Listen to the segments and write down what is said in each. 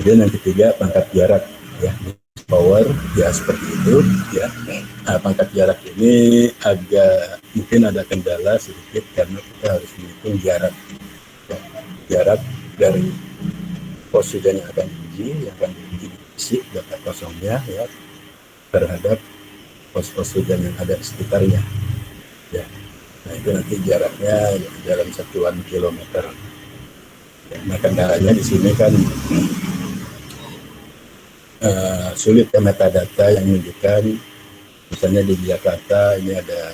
Kemudian yang ketiga pangkat jarak ya, power ya seperti itu ya. Nah, pangkat jarak ini agak mungkin ada kendala sedikit karena kita harus menghitung jarak ya, jarak dari pos hujan yang akan diuji, yang akan diisi data kosongnya ya terhadap pos-pos hujan yang ada di sekitarnya ya. Nah itu nanti jaraknya dalam satuan kilometer. Ya, nah kendalanya di sini kan sulit ya metadata yang menunjukkan misalnya di Jakarta ini ada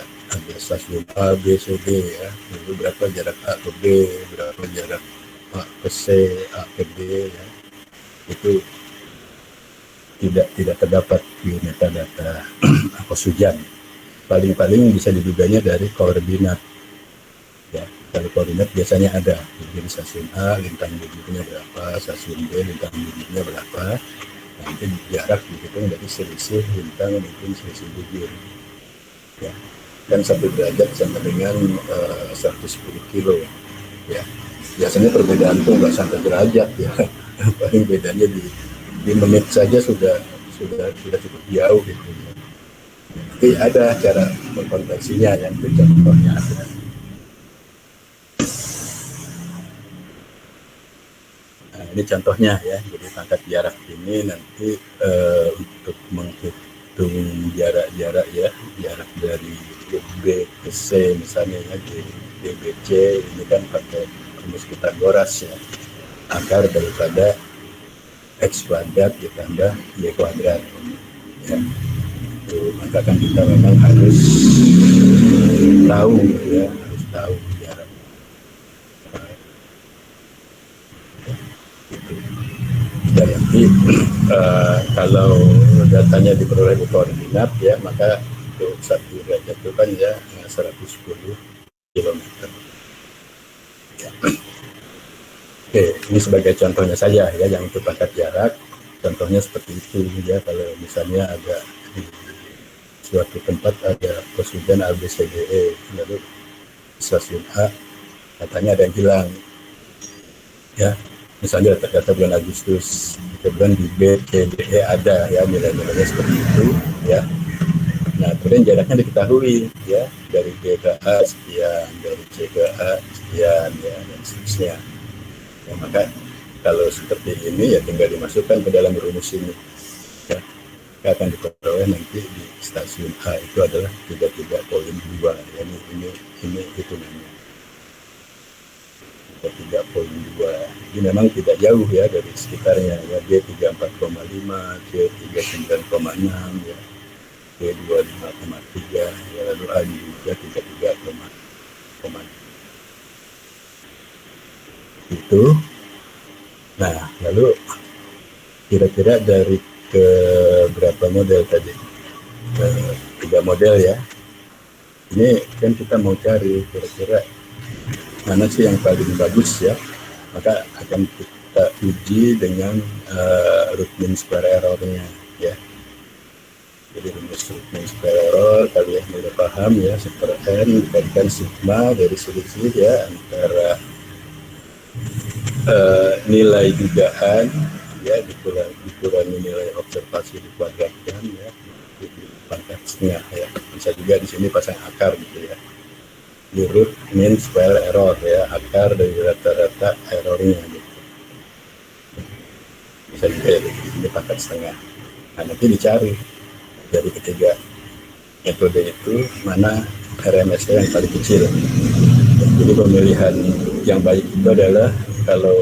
stasiun A, B, C, D ya. Lalu berapa jarak A ke B, berapa jarak A ke C, A ke D ya. Itu tidak terdapat di metadata pos hujan. Paling bisa diduganya dari koordinat ya. Kalau koordinat biasanya ada, jadi stasiun A lintang bujurnya berapa, stasiun B lintang bujurnya berapa. Nanti jarak dihitung dari selisih lintang maupun selisih bujur ya. Dan 1 derajat sama dengan 110 kilo ya. Biasanya perbedaan itu nggak sampai derajat ya. Paling bedanya di menit saja sudah cukup jauh gitu ya. Tapi ada cara mengkonversinya yang itu contohnya ada. Nah, ini contohnya ya. Jadi pangkat jarak ini nanti untuk menghitung jarak ya, jarak dari B ke C misalnya ya, D, B, C ini kan pakai rumus Pythagoras ya, akar daripada X kuadrat ditambah Y kuadrat ya. Itu maka kan kita memang harus tahu ya, harus tahu jarak. Dan nanti kalau datanya diperoleh di koordinat ya, maka untuk 1 derajat itu kan ya 110 km ya. Oke, ini sebagai contohnya saja ya, yang untuk pangkat jarak contohnya seperti itu ya. Kalau misalnya ada di suatu tempat ada pos hujan A, B, C, D, E, lalu stasiun A katanya ada yang hilang ya, misalnya data bulan Agustus, di bulan di B, C, D, E ada ya nilai-nilainya seperti itu ya. Nah kemudian jaraknya diketahui ya, dari B ke A sekian, dari C ke A sekian ya, dan seterusnya ya. Maka kalau seperti ini ya tinggal dimasukkan ke dalam rumus ini ya. Akan diperoleh nanti di stasiun A itu adalah 33,2 ya, ini hitungannya 3,2. Jadi memang tidak jauh ya dari sekitarnya ya. D 34,5, C 39,6 ya, D 25,3 ya, lalu A juga 33,6 itu. Nah lalu kira-kira dari ke berapa model tadi? 3 model ya. Ini kan kita mau cari kira-kira mana sih yang paling bagus ya, maka akan kita uji dengan root mean square error-nya ya. Jadi rumus root mean square error kalian sudah paham ya, super n dikalikan sigma dari selisih ya antara nilai dugaan ya dikurangi nilai observasi dikuadratkan ya, di pangkat setengah ya. Bisa juga di sini pasang akar gitu ya, di root mean square error ya, akar dari rata-rata errornya gitu. Bisa juga ya, ini pangkat setengah. Nah nanti dicari dari ketiga metode itu mana RMS yang paling kecil. Jadi pemilihan yang baik itu adalah kalau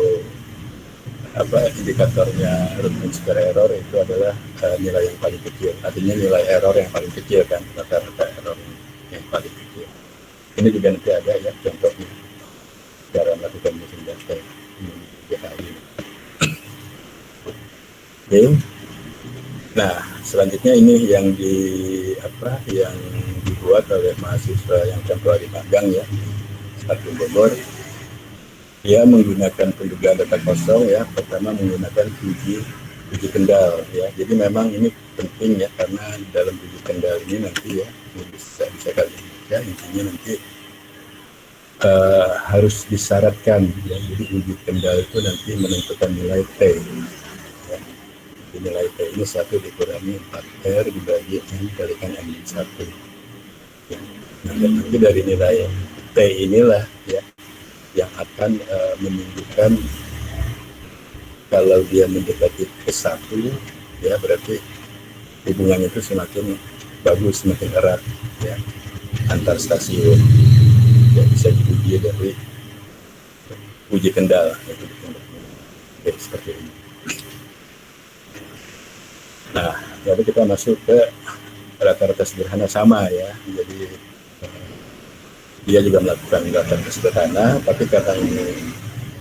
indikatornya root mean square error itu adalah nilai yang paling kecil, artinya nilai error yang paling kecil kan, rata-rata error yang paling kecil. Ini juga nanti ada ya contohnya cara melakukan mesin data ini. Oke. Nah selanjutnya ini yang dibuat oleh mahasiswa yang contoh di magang ya, Stasiun Bogor. Dia menggunakan pendugaan data kosong ya, pertama menggunakan uji kendal ya. Jadi memang ini penting ya, karena dalam uji kendal ini nanti ya bisa kalian ya, intinya nanti harus disyaratkan ya. Jadi uji kendal itu nanti menentukan nilai T ya. Nilai P ini 1 dikurangi 4R dibagi N kalikan N-1 ya. Nah, nanti dari nilai T inilah ya yang akan menunjukkan kalau dia mendekati ke 1 ya, berarti hubungannya itu semakin bagus, semakin erat ya antar stasiun ya, bisa diuji dari uji kendal itu ya, seperti ini. Nah, jadi kita masuk ke rata-rata sederhana sama ya, jadi dia juga melakukan rata-rata sederhana, tapi karena ini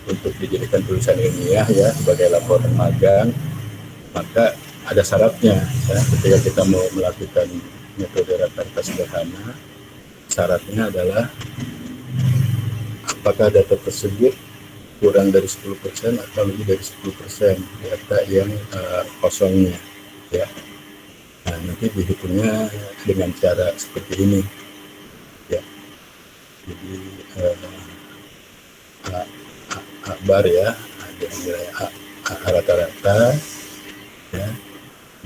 untuk dijadikan tulisan ilmiah ya sebagai laporan magang, maka ada syaratnya ya, ketika kita mau melakukan metode rata-rata sederhana, syaratnya adalah apakah data tersebut kurang dari 10% atau lebih dari 10% data yang kosongnya ya. Nah, nanti dihitungnya dengan cara seperti ini ya. Jadi A bar ya, ada nilai A rata-rata ya,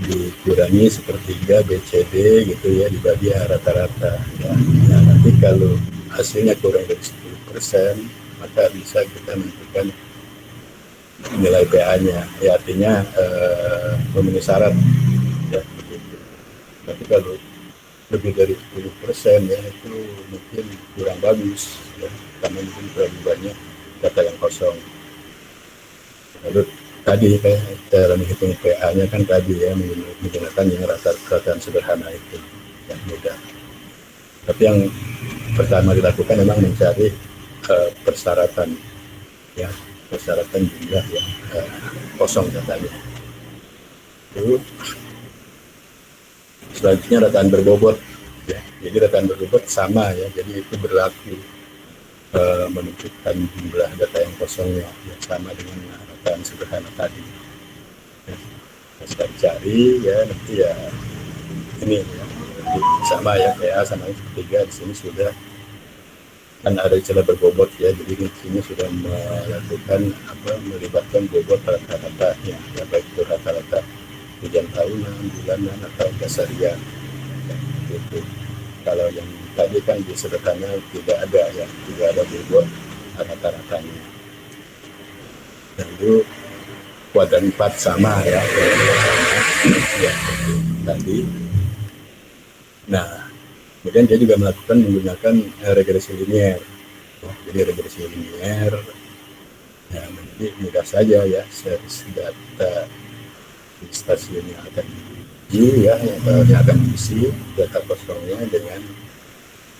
dikurangi sepertiga BCD gitu ya, dibagi A rata-rata ya. Nah, nanti kalau hasilnya kurang dari 10%, maka bisa kita menentukan nilai PA-nya ya, artinya memenuhi syarat ya begitu. Tapi kalau lebih dari 10% ya itu mungkin kurang bagus ya, karena mungkin terlalu banyak data yang kosong. Lalu tadi cara menghitung PA-nya kan tadi ya, menggunakan yang rata-rata sederhana itu yang mudah. Tapi yang pertama dilakukan memang mencari persyaratan ya, persyaratan jumlah yang kosong datanya. Lalu selanjutnya rataan berbobot ya. Jadi rataan berbobot sama ya, jadi itu berlaku menunjukkan jumlah data yang kosongnya ya, sama dengan rataan sederhana tadi ya. Kita cari ya, nanti ya ini ya, sama ya, PA sama ketiga di sini sudah kan ada istilah berbobot ya, jadi di sini sudah melakukan melibatkan bobot rata-rata ya, baik itu rata-rata hujan tahunan, bulanan atau harian ya, gitu. Kalau yang tadi kan di sederhana tidak ada ya, tidak ada bobot rata-ratanya. Lalu kuadran 4 sama ya, ya tadi. Nah, kemudian dia juga menggunakan regresi linier. Jadi regresi linier ya, nanti mudah saja ya, series data di stasiun yang akan diuji ya, yang akan diisi data kosongnya dengan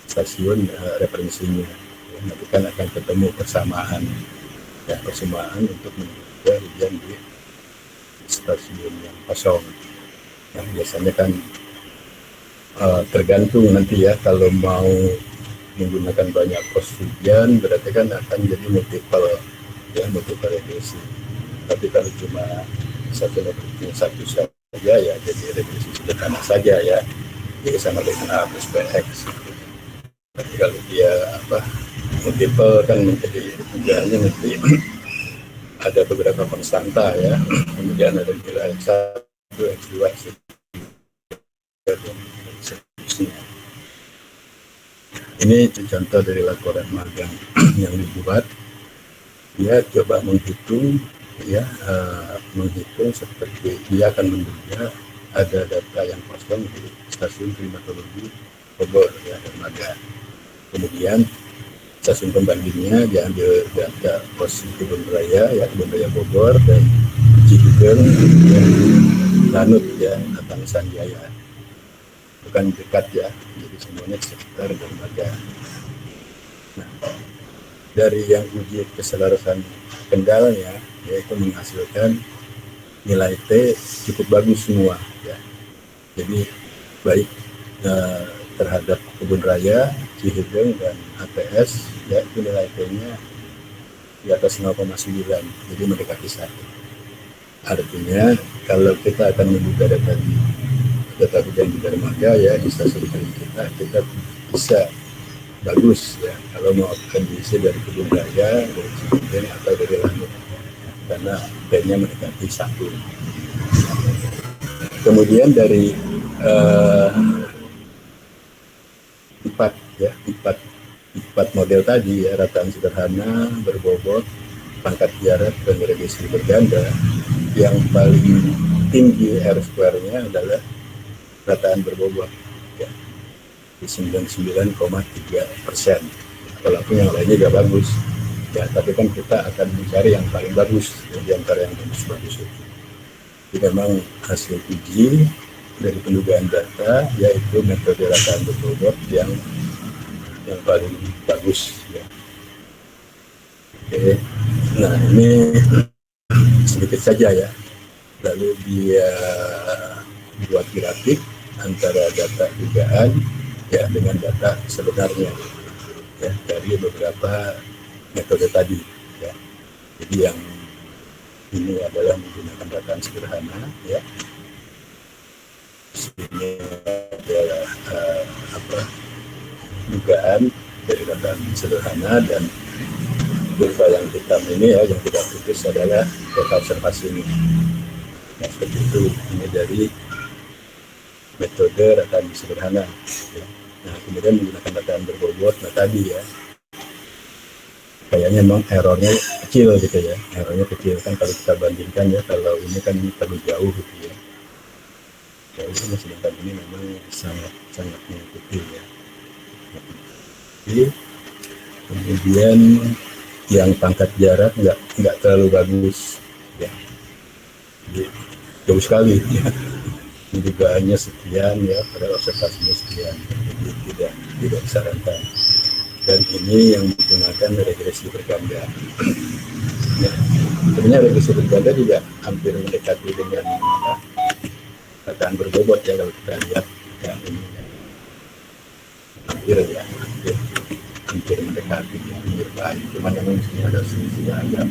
stasiun referensinya ya, nanti kan akan ketemu persamaan ya, persamaan untuk menentukan hujan di stasiun yang kosong yang biasanya kan tergantung nanti ya, kalau mau menggunakan banyak pos hujan berarti kan akan jadi multiple regresi. Tapi kalau cuma satu saja ya, jadi regresi sederhana saja ya, jadi sama dengan A plus BX. Tapi kalau dia multiple kan menjadi hujannya nanti ada beberapa konstanta ya, kemudian ada nilai X1, X2, X3 dan seterusnya. Ini contoh dari laporan magang yang dibuat. Dia coba menghitung ya, menghitung seperti dia akan menduga ada data yang kosong di stasiun klimatologi Bogor ya, dermaga. Kemudian stasiun pembandingnya diambil data pos Kebun Raya ya, Kebun Raya Bogor, dan Cihideng dan Lanut ya, Tangshan Jaya. Bukan dekat ya, jadi semuanya sekitar dermaga. Nah, dari yang uji keselarasan kendalnya yaitu menghasilkan nilai T cukup bagus semua ya. Jadi baik terhadap Kebun Raya, Cihideng dan ATS ya, itu nilai T-nya di atas 0,9, jadi mendekati 1. Artinya kalau kita akan membuka data hujan di dermaga ya, di stasiun kita bisa bagus ya kalau mau akan diisi dari Kebun Raya, dari Cihideng atau dari Lanut, karena T-nya mendekati 1. Kemudian dari empat model tadi ya, rataan sederhana, berbobot, pangkat jarak, dan regresi berganda, yang paling tinggi R square-nya adalah rataan berbobot ya, di 99,3%. Walaupun yang lainnya juga bagus ya, tapi kan kita akan mencari yang paling bagus ya, di antara yang bagus-bagus itu. Jadi memang hasil uji dari pendugaan data yaitu metode rataan berbobot yang paling bagus ya. Oke. Nah, ini sedikit saja ya. Lalu dia buat grafik antara data dugaan ya dengan data sebenarnya ya dari beberapa metode tadi ya. Jadi yang ini adalah menggunakan rataan sederhana ya. Ini adalah dugaan dari rataan sederhana, dan kurva yang hitam ini ya, yang tidak putih adalah data observasi ini. Nah, seperti itu, ini dari metode rataan sederhana ya. Nah, kemudian menggunakan rataan berbobot, nah tadi ya kayaknya memang errornya kecil gitu ya, errornya kecil kan kalau kita bandingkan ya, kalau ini kan terlalu jauh gitu ya, jauh, sedangkan ini memang sangat mengikuti ya. Jadi kemudian yang pangkat jarak nggak terlalu bagus ya, jadi jauh sekali ya, dugaannya sekian ya, pada observasinya sekian, jadi tidak disarankan. Dan ini yang menggunakan regresi berganda. Ya, sebenarnya regresi berganda juga hampir mendekati dengan rataan berbobot ya, kalau kita lihat ya, ini hampir mendekati, hampir baik. Cuma memang di sini ada selisih yang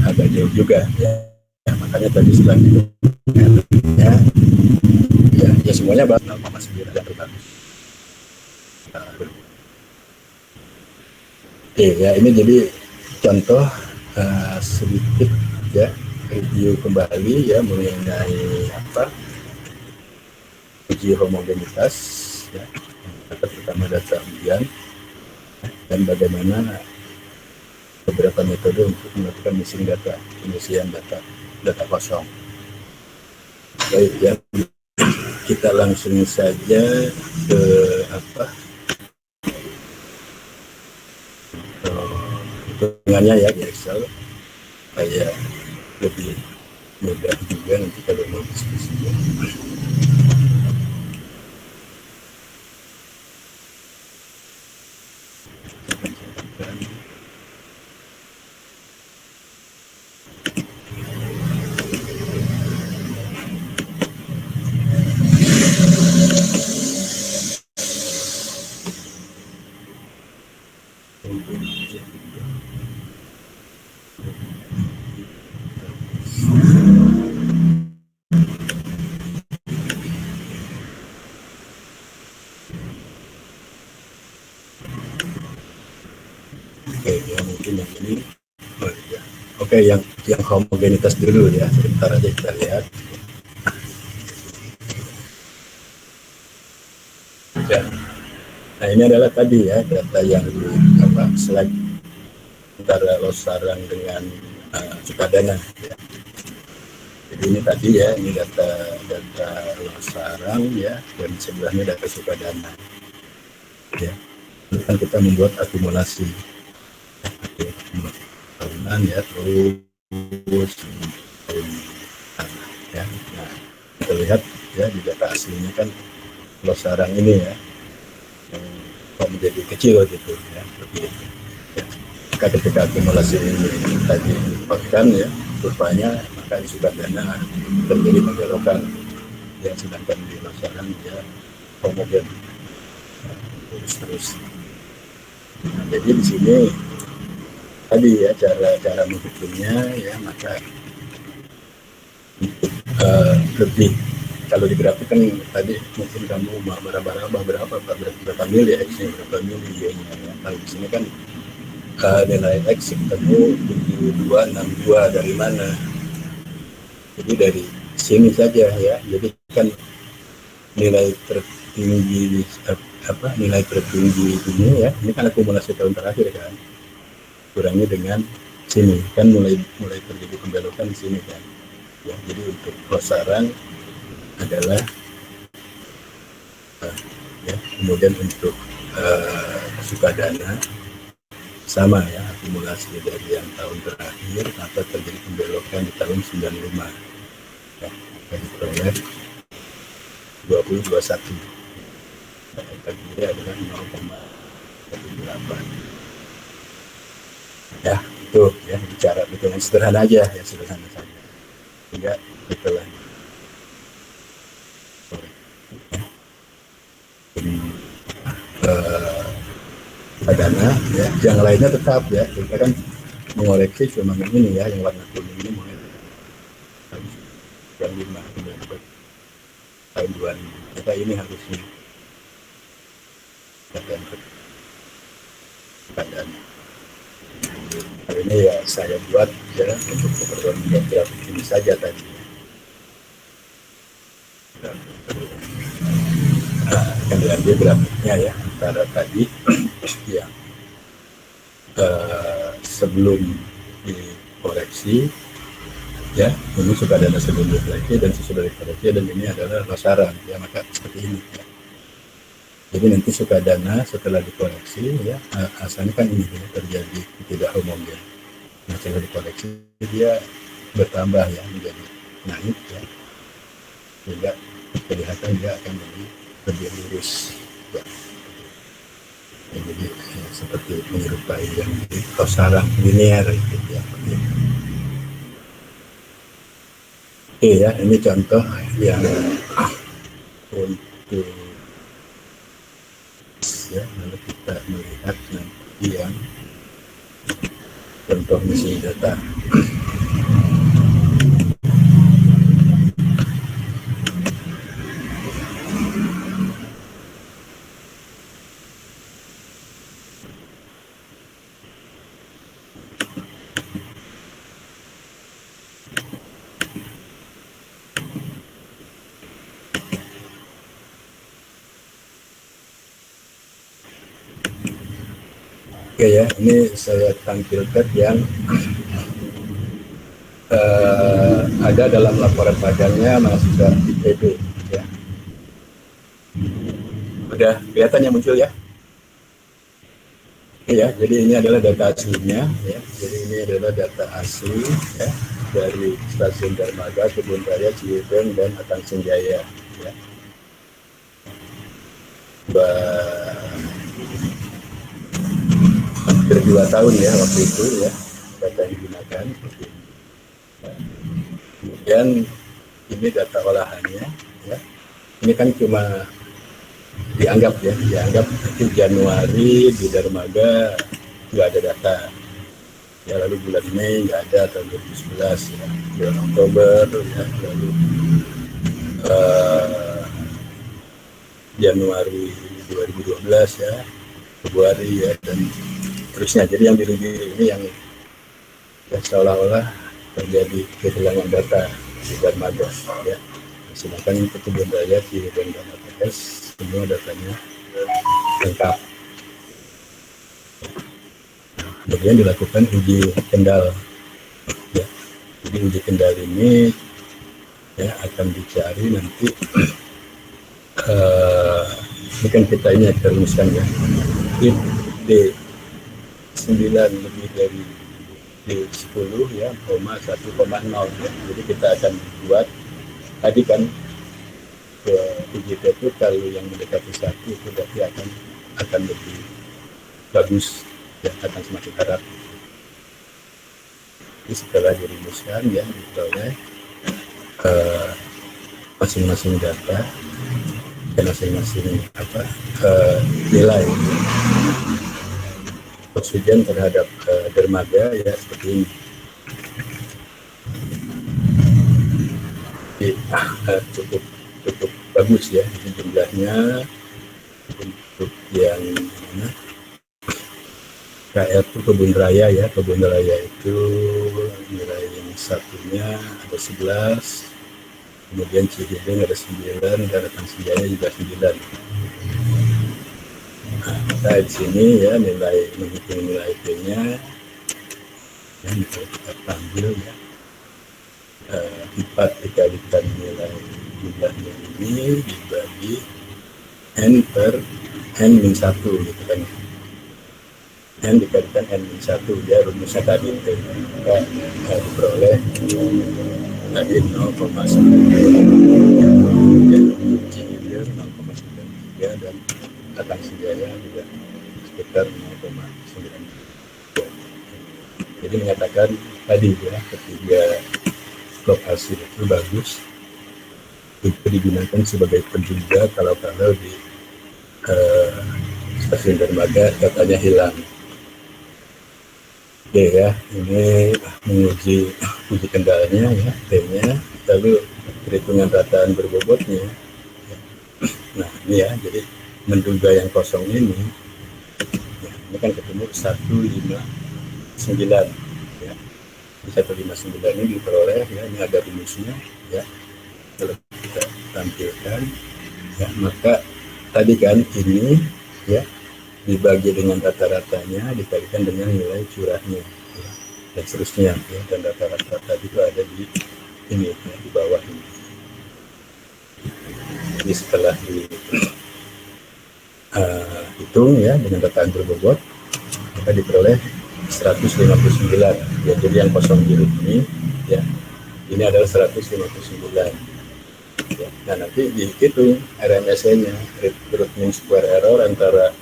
agak jauh juga ya. Makanya tadi selanjutnya ya semuanya bahas 0,9 yang terbagus. Oke ya, ini jadi contoh sedikit ya, review kembali ya mengenai uji homogenitas ya, terutama data ujian dan bagaimana beberapa metode untuk melakukan pengisian data kosong. Baik ya, kita langsung saja ke hitungannya ya, di Excel supaya lebih mudah juga nanti kalau mau diskusi. Oke, yang homogenitas dulu ya, sebentar aja kita lihat. Ya. Nah, ini adalah tadi ya data yang select antara Losarang dengan Sukadana ya. Jadi ini tadi ya, ini data Losarang ya, dan sebelahnya data Sukadana ya. Ini kan kita membuat akumulasi tahunan ya, terus ya. Nah, kita lihat ya di data aslinya kan Losarang ini ya kok menjadi kecil gitu ya, seperti itu ya. Maka ketika akumulasi ini tadi dipakaikan ya kurvanya, maka di Sukadana terjadi pembelokan ya, sedangkan di Losarang ya homogen terus. Nah, jadi di sini tadi ya cara menghitungnya ya, maka lebih kalau di grafik kan tadi mungkin kamu berapa mil ya X-nya, berapa mil Y-nya ya. Kalau di sini kan nilai X ketemu 7262 dari mana? Jadi dari sini saja ya. Jadi kan nilai tertinggi nilai tertinggi ini ya, ini kan akumulasi tahun terakhir kan, kurangi dengan sini kan mulai terjadi pembelokan di sini kan ya. Jadi untuk Losarang adalah ya, kemudian untuk Sukadana sama ya, akumulasi dari yang tahun terakhir maka terjadi pembelokan di tahun 95 ya, diperoleh 2021 terdiri adalah 0,18 ya. Itu ya bicara dengan sederhana aja ya, sederhana saja sehingga itulah dana ya. Yang lainnya tetap ya, kita kan mengoreksi cuma ini ya, yang warna kuning ini mulai yang 5 tahun 2000 kita ini harusnya dan hari ini ya saya buat ya untuk keperluan grafik ini saja tadi. Kemudian dia grafiknya ya antara tadi yang sebelum dikoreksi ya, ini Sukadana sebelum dikoreksi dan sesudah dikoreksi, dan ini adalah Losarang ya, maka seperti ini ya. Jadi nanti Sukadana setelah dikoreksi ya, asalnya kan ini ya, terjadi tidak homogen. Nah, setelah dikoreksi dia bertambah ya, menjadi naik ya, sehingga kelihatan dia akan lebih lurus ya. Jadi ya, seperti menyerupai yang di Losarang linear gitu ya. Oke ya, ini contoh yang untuk ya, lalu kita melihat nanti yang contoh mesin data. Oke ya, ini saya tampilkan yang ada dalam laporan pajaknya mahasiswa IPB ya. Udah kelihatannya muncul ya? Iya, jadi ini adalah data aslinya ya. Jadi ini adalah data asli ya, dari Stasiun Dermaga, Kebun Raya, Cirebon, dan Atang Senjaya ya. Hampir 2 tahun ya waktu itu ya data yang digunakan. Kemudian ini data olahannya ya. Ini kan cuma dianggap itu Januari di Dermaga nggak ada data ya, lalu bulan Mei nggak ada tahun 2011 ya, bulan Oktober ya, lalu Januari 2012 ya, Februari ya, dan terusnya. Jadi yang biru-biru ini yang ya, seolah-olah terjadi kehilangan data di Dermaga ya. Sedangkan Kebun Raya, Cirebon, dan ATS semua datanya lengkap. Kemudian dilakukan uji kendal ya. Jadi uji kendal ini ya akan dicari nanti ini kan kita ini rumuskan ya, D9 lebih dari D10 ya, 1,0 ya. Jadi kita akan buat tadi kan uji itu kalau yang mendekati 1 itu berarti akan lebih bagus ya, akan semakin erat. Jadi setelah dirumuskan ya, diperoleh masing-masing data dan masing-masing nilai oksigen terhadap dermaga ya seperti ini. Cukup bagus ya jumlahnya. Untuk yang KR itu kebun raya ya, kebun raya itu nilai yang satunya ada 11, kemudian Cihideng ada 9, dan Ratang Senjaya juga 9. Nah, di sini ya nilai menghitung nilai P-nya ya, kalau kita panggil ya 4 dikalikan nilai jumlahnya ini dibagi N per N-1 gitu kan, N dikalikan N-1 ya, rumusnya tadi itu maka diperoleh tadi 0,9, dan Cihideng 0,93, dan Ratang Senjaya juga sekitar 0,9. Jadi menyatakan tadi ya, ketiga lokasi itu bagus, itu digunakan sebagai penduga kalau di stasiun dermaga datanya hilang. Oke ya, ini menguji uji kendalanya ya, T-nya, lalu perhitungan rataan berbobotnya. Nah ini ya, jadi menduga yang kosong ini, ya, ini kan ketemu 159 ya. 159 ini diperoleh ya, ini ada rumusnya ya, kalau kita tampilkan ya, maka tadi kan ini ya dibagi dengan rata-ratanya dikalikan dengan nilai curahnya ya, dan seterusnya ya, dan rata-rata tadi itu ada di ini ya, di bawah ini. Jadi setelah hitung ya dengan rataan berbobot, maka diperoleh 159 ya, jadi yang kosong biru ini ya, ini adalah 159 ya. Nah nanti dihitung RMSE-nya, root mean square error antara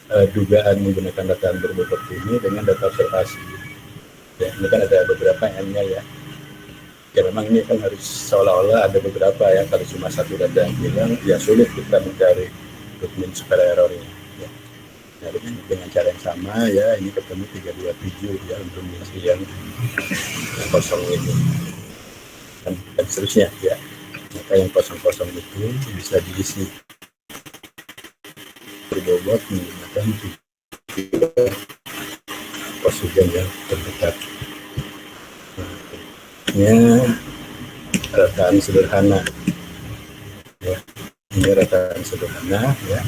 dugaan menggunakan rataan berbobot ini dengan data observasi ya. Ini kan ada beberapa M-nya ya, ya memang ini kan harus seolah-olah ada beberapa ya, kalau cuma satu data yang hilang ya sulit kita mencari root mean square error ini ya. Nah, dengan cara yang sama ya, ini ketemu 327 ya untuk yang kosong ini dan seterusnya ya. Maka yang kosong-kosong itu bisa diisi berbobot menggunakan oksigen yang terdekat. Nah, rataan sederhana ya, ini rataan sederhana ya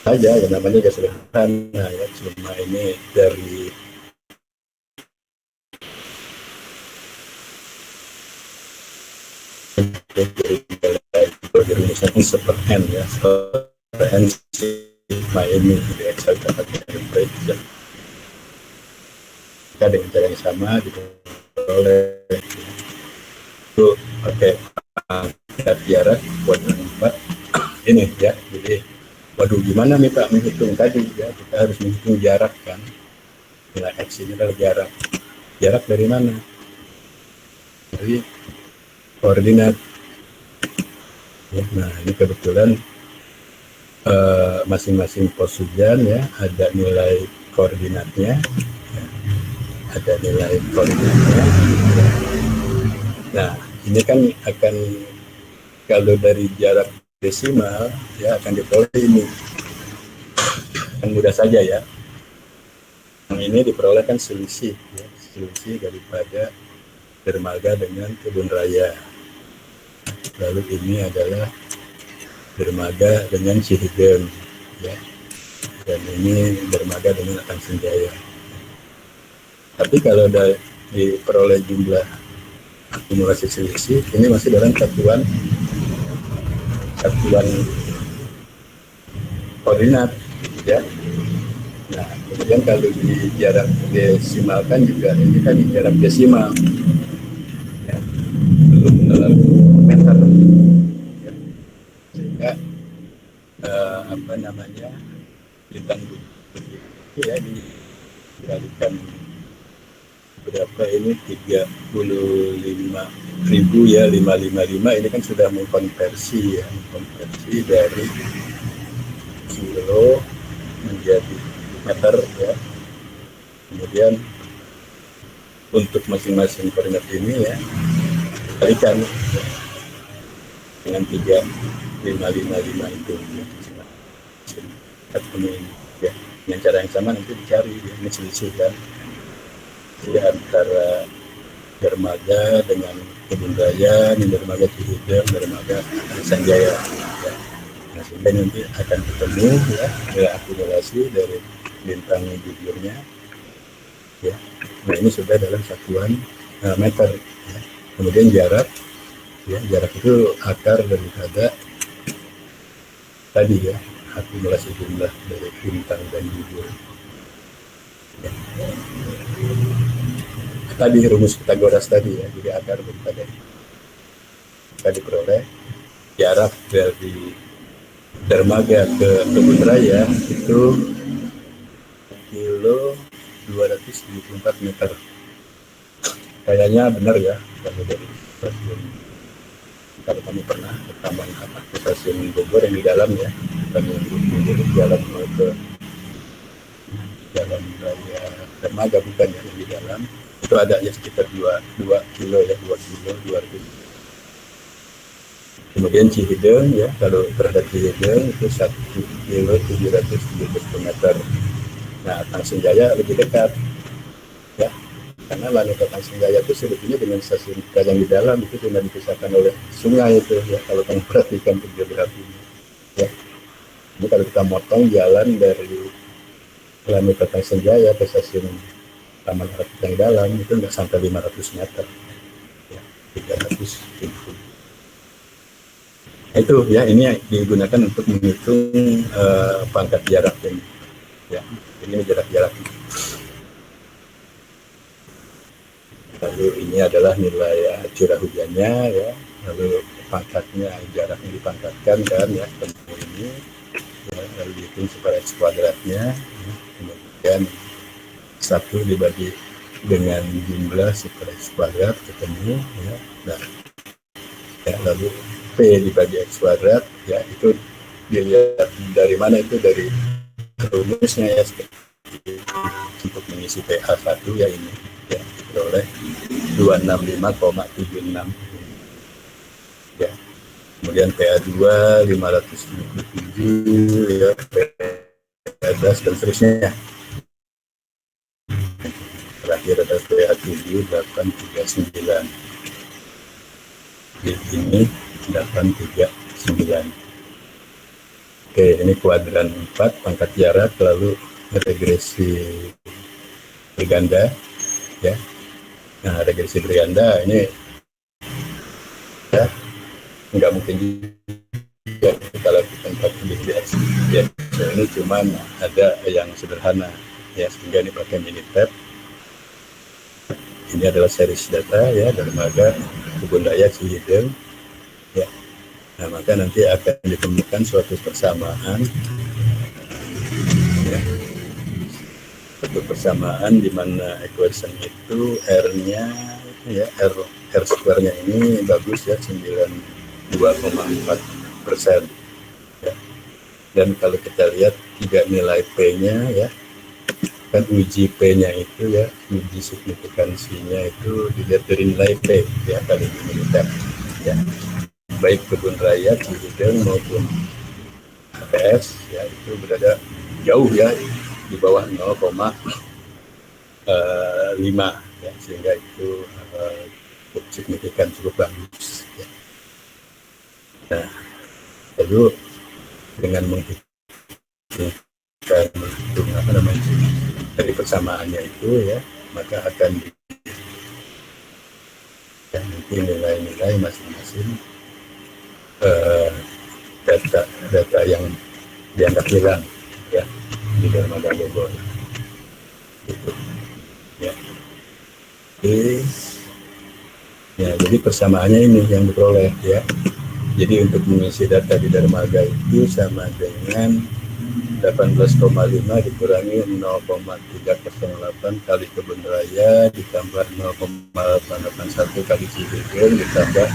saja ya, namanya juga sederhana ya, cuma ini dari rumusnya super N ya, super N sigma ini di Excel dapat diperoleh ya. Kita dengan cara yang sama diperoleh itu pakai jarak buat 4 ini ya. Jadi waduh gimana nih Pak menghitung tadi ya, kita harus menghitung jarak kan, nilai X ini adalah jarak dari mana, dari koordinat ya. Nah ini kebetulan masing-masing pos hujan ya ada nilai koordinatnya ya. Ada nilai koordinatnya ya. Nah ini kan akan kalau dari jarak desimal ya akan diperoleh ini kan mudah saja ya. Yang ini diperoleh kan selisih ya, selisih daripada dermaga dengan kebun raya. Lalu ini adalah dermaga dengan Cihideng ya, dan ini dermaga dengan Ratang Senjaya. Tapi kalau diperoleh jumlah akumulasi selisih, ini masih dalam satuan koordinat ya. Nah kemudian kalau di jarak desimalkan juga, ini kan jarak desimal ya, belum dalam meter ya. Sehingga apa namanya ditanggung ya, dikalikan berapa ini 35.000 ya, 555 ini kan sudah mengkonversi ya, mengkonversi dari kilo menjadi meter ya. Kemudian untuk masing-masing koordinat ini ya kalikan ya, dengan 3555 itu ya, ini ya. dengan cara yang sama nanti dicari ya, ini selisih kan. Jadi antara dermaga dengan Kebun Raya, dermaga Cihideng, dermaga Sanjaya. Ya. Nah, sehingga nanti akan ketemu ya, ada akumulasi dari bintang bujurnya. Ya. Nah ini sudah dalam satuan meter. Ya. Kemudian jarak, ya jarak itu akar daripada tadi ya akumulasi jumlah dari bintang dan bujur. Ya. Tadi rumus Pythagoras tadi ya, jadi akar daripada tadi peroleh jarak dari dermaga ke Kebun Raya itu kilo 274 meter. Kayaknya benar ya, kalau dari stasiun, kalau kami pernah pertama ke stasiun Bogor yang di dalam ya, kami di jalan mau ke jalan raya dermaga bukan ya, yang di dalam itu ada ya sekitar 2 kilo ya, 2 kilo 200. Kemudian Cihideng ya, kalau terhadap Cihideng itu 1 kilo 770 meter. Nah, Tangseng Jaya lebih dekat ya, karena Lanut Tangseng Jaya itu sebetulnya dengan stasiun yang di dalam itu cuma dipisahkan oleh sungai itu ya, kalau kamu perhatikan geografinya ya. Ini kalau kita motong jalan dari Lanut Tangseng Jaya ke stasiun Taman Rapit yang dalam itu nggak sampai 500 meter ya, 300. Itu ya, ini digunakan untuk menghitung pangkat jarak ini ya, ini jarak. Lalu ini adalah nilai curah hujannya ya, lalu pangkatnya, jaraknya dipangkatkan kan ya, ketemu ini ya, lalu dihitung super X kuadratnya ya, kemudian 1 dibagi dengan jumlah super X kuadrat ketemu ya. Nah ya, lalu P dibagi X kuadrat ya, itu dilihat dari mana, itu dari rumusnya ya, untuk mengisi PA1 ya ini ya, diperoleh 265,76 ya. Kemudian PA2 577 ya, PA11 dan seterusnya. Terakhir ada PA7 839. Di sini 839. Oke, ini kuadran 4 pangkat jarak, lalu regresi berganda ya. Nah, regresi berganda ini ya nggak mungkin juga kita lakukan pakai BDS ya. So, ini cuma ada yang sederhana ya, sehingga ini pakai Minitab. Ini adalah series data ya, dermaga Kebun Raya Cihideng ya. Nah, maka nanti akan ditemukan suatu persamaan ya, suatu persamaan di mana equation itu R-nya ya, R square-nya ini bagus ya, 92,4% ya. Dan kalau kita lihat juga nilai P-nya ya, kan uji P-nya itu ya, uji signifikansinya itu dilihat dari nilai P ya, kali ini ya, baik Kebun Raya Cihideng maupun APS ya, itu berada jauh ya di bawah 0,5 ya, sehingga itu cukup signifikan, cukup bagus ya. Nah, lalu dengan menghitung apa namanya dari persamaannya itu ya, maka akan ya, nanti nilai-nilai masing-masing data yang dianggap hilang ya di dermaga Bogor gitu ya. Jadi persamaannya ini yang diperoleh ya. Jadi untuk mengisi data di dermaga itu sama dengan 18,5 dikurangi 0,308 kali Kebun Raya ditambah 0,881 kali Cihideng ditambah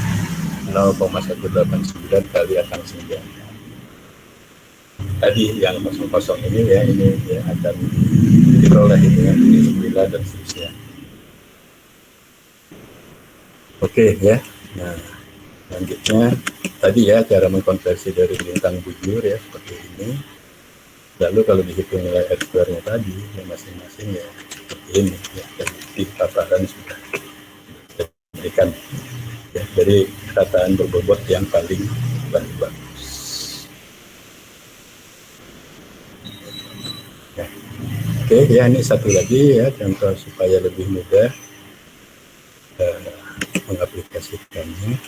0,189 kali Tangseng Jaya. Tadi yang kosong-kosong ini ya, ini ya akan diperoleh dengan ini 9 dan seterusnya. Oke ya. Nah, selanjutnya tadi ya cara mengkonversi dari bintang bujur ya seperti ini. Lalu kalau dihitung nilai R2-nya tadi, ya masing-masing ya seperti ini, ya, di paparan sudah diberikan. Ya, dari rataan berbobot yang paling bagus. Ya. Oke, ya ini satu lagi ya contoh supaya lebih mudah mengaplikasikannya.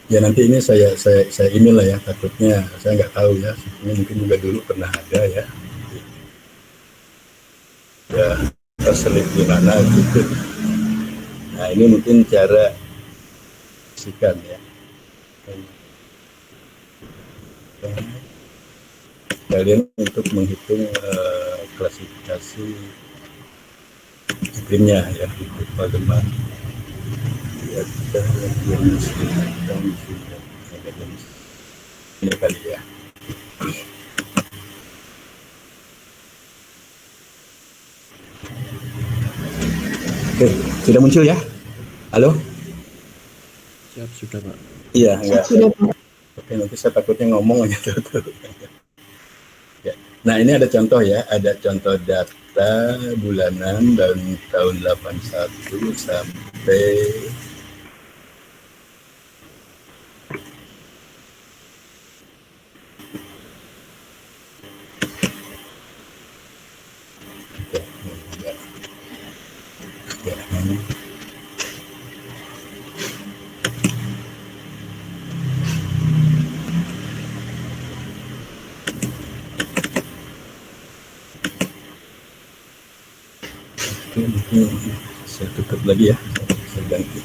Ya nanti ini saya email lah ya, takutnya saya nggak tahu ya, ini mungkin juga dulu pernah ada ya, ya terselip di mana gitu. Nah ini mungkin cara sikan ya, kalian untuk menghitung klasifikasi iklimnya ya, iklim Palembang ya, kita ini kali ya. Oke, sudah muncul ya? Halo? Siap, sudah Pak. Iya, enggak. Oke, nanti saya takutnya ngomong aja tuh. Ya. Nah, ini ada contoh ya, ada contoh data bulanan dari tahun 81 sampai saya tutup lagi ya, saya ganti.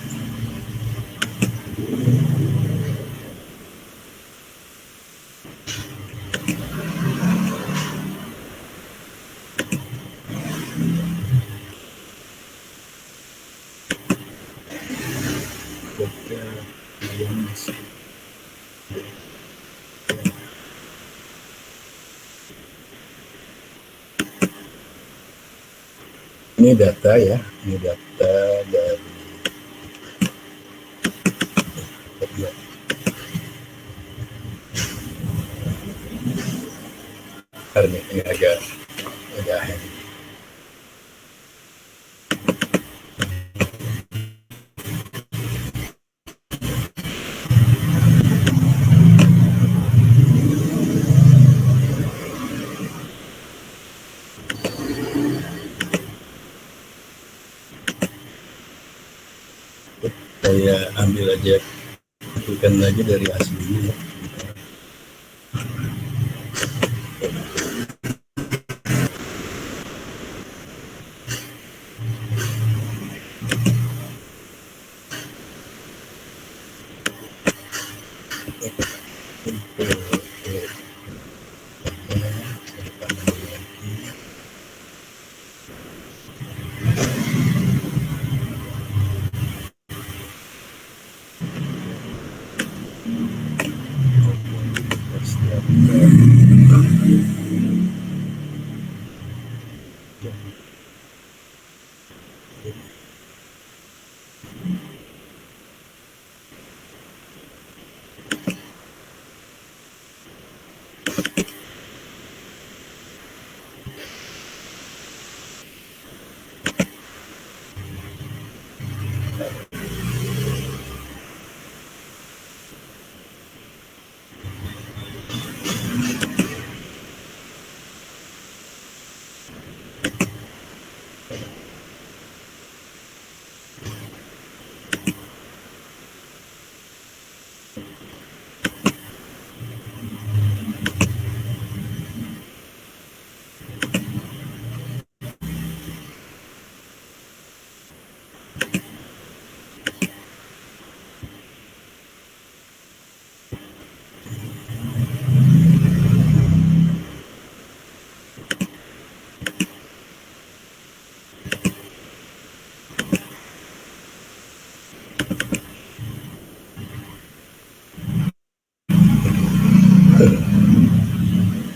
Ini data ya, ini data dari ini agak saya ambil aja, bukan lagi dari aslinya ya.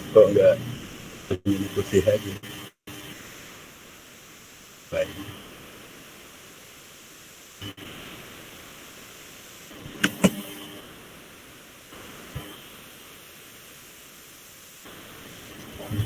Kok enggak ini putih aja. Baik. Ini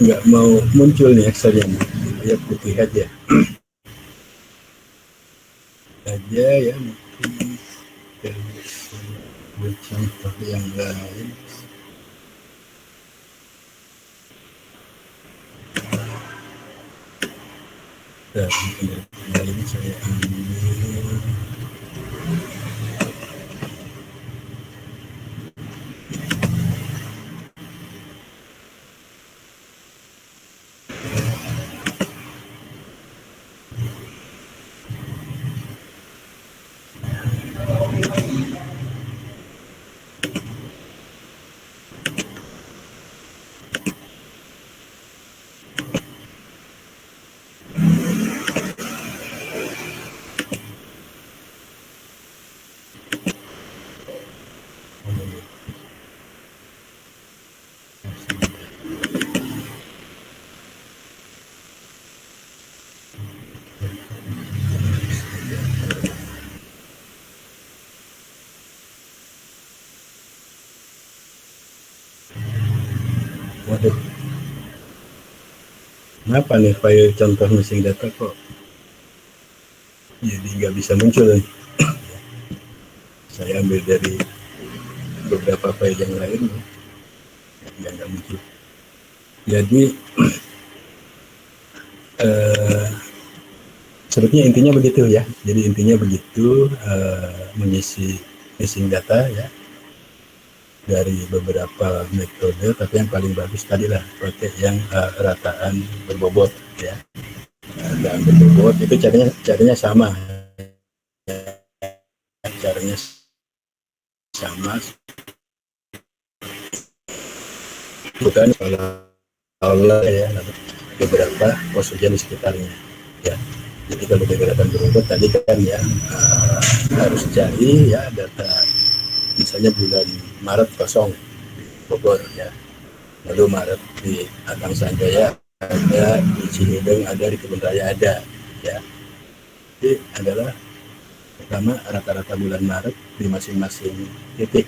nggak mau muncul nih Excelnya, ya putih aja ya, mungkin contoh yang lain. Dan ini saya ambil waduh, kenapa nih file contoh missing data kok jadi nggak bisa muncul nih. Saya ambil dari beberapa file yang lain yang nggak muncul. Jadi sebetulnya intinya begitu ya. Jadi intinya begitu, mengisi missing data ya dari beberapa metode, tapi yang paling bagus tadi lah pakai yang rataan berbobot ya. Dan berbobot itu caranya sama, caranya sama, bukan kalau ya beberapa pos hujan di sekitarnya ya. Jadi kalau kegiatan berbobot tadi kan ya harus cari ya data misalnya bulan Maret kosong Bogor ya, lalu Maret di Atang Sanjaya ada, di Cihideng ada, di Kebun Raya ada ya. Jadi adalah pertama rata-rata bulan Maret di masing-masing titik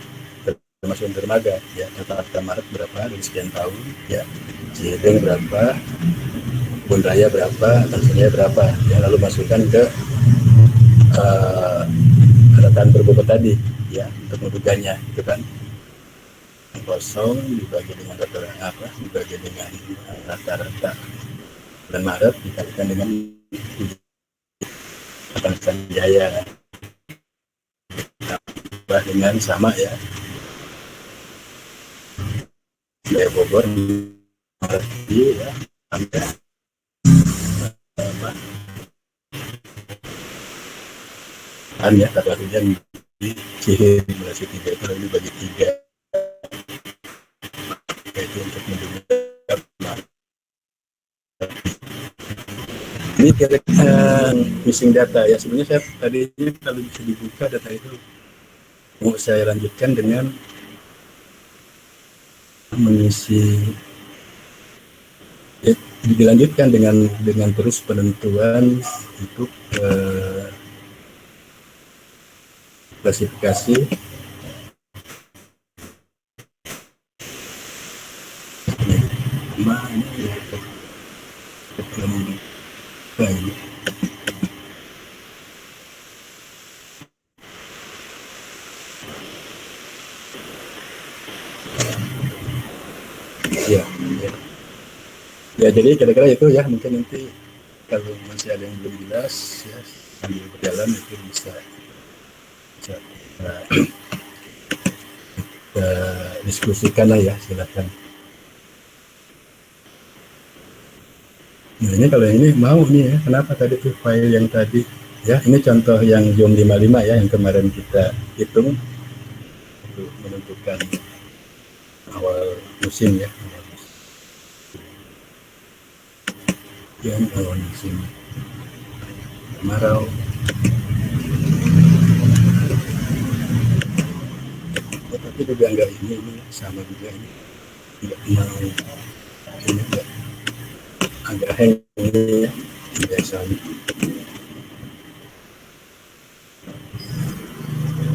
termasuk dermaga ya, rata-rata Maret berapa dari sekian tahun ya, Cihideng berapa, Kebun Raya berapa, Atang Sanjaya berapa ya, lalu masukkan ke rataan berbobot tadi ya untuk menduganya itu kan kosong dibagi dengan rata-rata bulan Maret dikalikan dengan Atang Sanjaya tambah dengan sama ya Jaya Bogor Maret ya sampai ya kata hujan di simulasi 3 itu lalu bagi 3 yaitu untuk mendengar ini kira-kira missing data ya. Sebenarnya saya tadinya kalau bisa dibuka data itu mau saya lanjutkan dengan mengisi ya, dilanjutkan dengan terus penentuan untuk klasifikasi ya jadi kira-kira itu ya, mungkin nanti kalau masih ada yang belum jelas ya sambil berjalan itu bisa kita diskusikan lah ya, silakan. Nah ini kalau ini mau nih ya, kenapa tadi tuh file yang tadi ya, ini contoh yang Zoom 55 ya yang kemarin kita hitung untuk menentukan awal musim ya, yang awal musim kemarau. Ya, tapi juga enggak ini sama juga ini enggak mau ini enggak agak hang ini ya biasanya.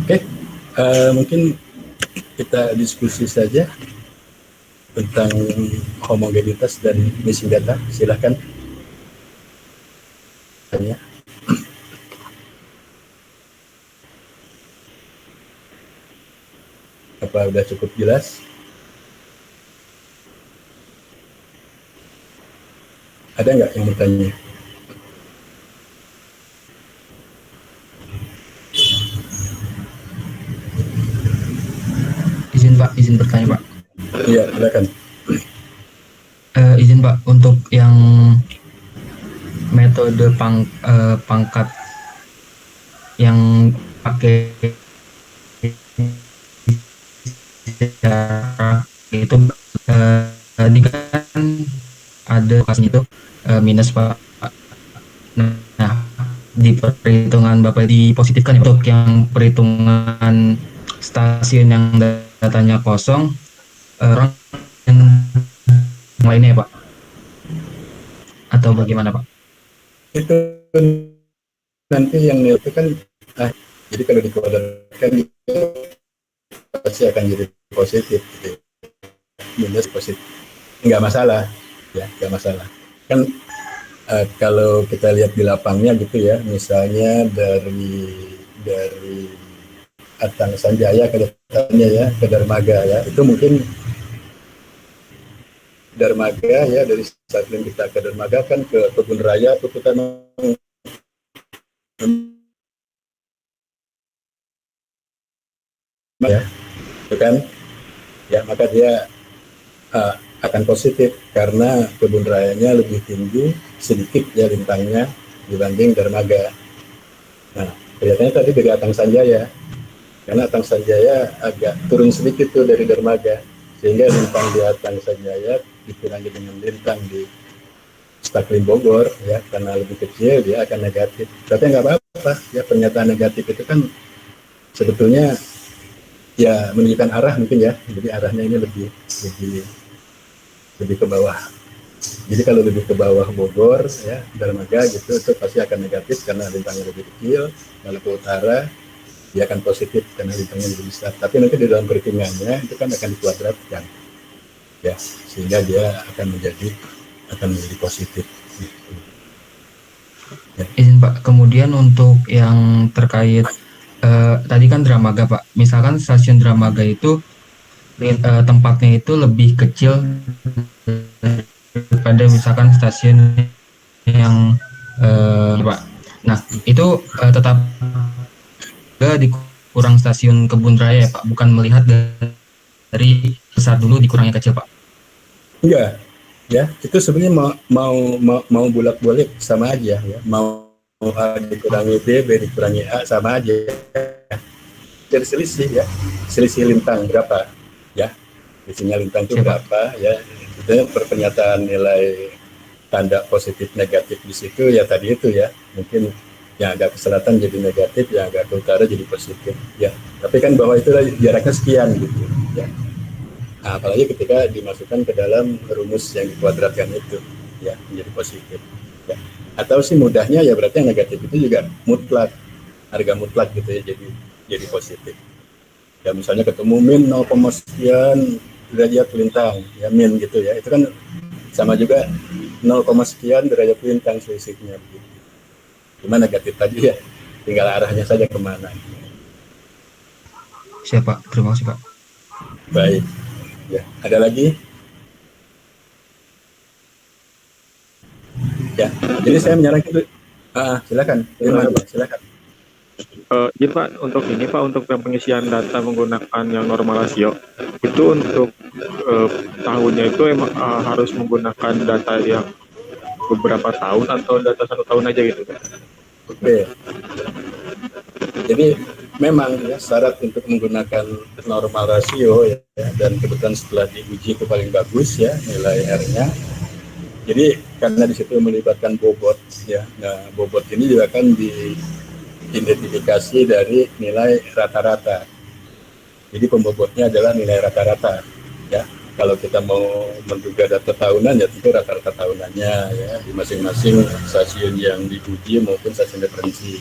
Oke, mungkin kita diskusi saja tentang homogenitas dan missing data. Silakan tanya. Apa udah cukup jelas? Ada nggak yang bertanya? Izin Pak, izin bertanya Pak. Iya, silakan. Izin Pak, untuk yang metode pangkat yang pakai itu tadi kan ada lokasinya itu minus Pak. Nah, di perhitungan Bapak dipositifkan ya, untuk yang perhitungan stasiun yang datanya kosong, orang yang lainnya Pak, atau bagaimana Pak? Itu nanti yang nilai itu kan jadi kalau dikuadratkan itu pasti akan jadi positif gitu. Minus positif nggak masalah ya, nggak masalah kan. Kalau kita lihat di lapangnya gitu ya, misalnya dari Atang Sanjaya ke depannya ya ke Dermaga ya, itu mungkin Dermaga ya, dari stasiun kita ke Dermaga kan ke Kebun Raya itu kita ya, itu kan ya, maka dia akan positif karena Kebun Rayanya lebih tinggi sedikit ya lintangnya dibanding Dermaga. Nah, kelihatannya tadi dari Atang Sanjaya, karena Atang Sanjaya agak turun sedikit tuh dari Dermaga, sehingga lintang di Atang Sanjaya dikurangi dengan lintang di Staklim Bogor ya, karena lebih kecil dia akan negatif. Tapi nggak apa-apa ya, pernyataan negatif itu kan sebetulnya ya menunjukkan arah mungkin ya, jadi arahnya ini lebih ke bawah. Jadi kalau lebih ke bawah Bogor ya, Dermaga gitu, itu pasti akan negatif karena lintangnya lebih kecil. Kalau ke utara dia akan positif karena lintangnya lebih besar. Tapi nanti di dalam perhitungannya itu kan akan dikuadratkan ya, sehingga dia akan menjadi positif gitu. Ya. Izin Pak, kemudian untuk yang terkait tadi kan Dramaga Pak, misalkan stasiun Dramaga itu tempatnya itu lebih kecil daripada misalkan stasiun yang Pak. Nah, itu tetap dikurang stasiun Kebun Raya ya Pak, bukan melihat dari besar dulu dikurangnya kecil Pak. Enggak, ya itu sebenarnya mau bolak-balik sama aja ya, mau A dikurangi B dikurangi A sama aja. Jadi selisih ya, selisih lintang berapa ya, selisihnya lintang itu berapa ya, itu perpernyataan nilai tanda positif negatif di situ ya, tadi itu ya, mungkin yang agak ke selatan jadi negatif, yang agak ke utara jadi positif ya, tapi kan bahwa itu jaraknya sekian gitu ya. Nah, apalagi ketika dimasukkan ke dalam rumus yang dikuadratkan itu ya, menjadi positif ya. Atau sih mudahnya ya berarti yang negatif itu juga mutlak, harga mutlak gitu ya, jadi positif ya. Misalnya ketemu min 0, sekian derajat lintang ya, min gitu ya, itu kan sama juga 0, sekian derajat lintang selisihnya begitu. Cuma negatif tadi ya, tinggal arahnya saja kemana. Siap Pak, terima kasih Pak. Baik ya, ada lagi ya. Jadi saya menyarankan itu silakan silakan. Jadi Pak, untuk ini Pak, untuk pengisian data menggunakan yang normal rasio itu untuk tahunnya itu emang harus menggunakan data yang beberapa tahun atau data 1 tahun aja gitu Pak? Oke. Jadi memang ya syarat untuk menggunakan normal rasio ya, dan kebetulan setelah diuji itu paling bagus ya nilai R-nya. Jadi karena di situ melibatkan bobot ya. Nah, bobot ini juga akan diidentifikasi dari nilai rata-rata. Jadi pembobotnya adalah nilai rata-rata ya. Kalau kita mau menduga data tahunan ya tentu rata-rata tahunannya ya di masing-masing stasiun yang diuji maupun stasiun referensi.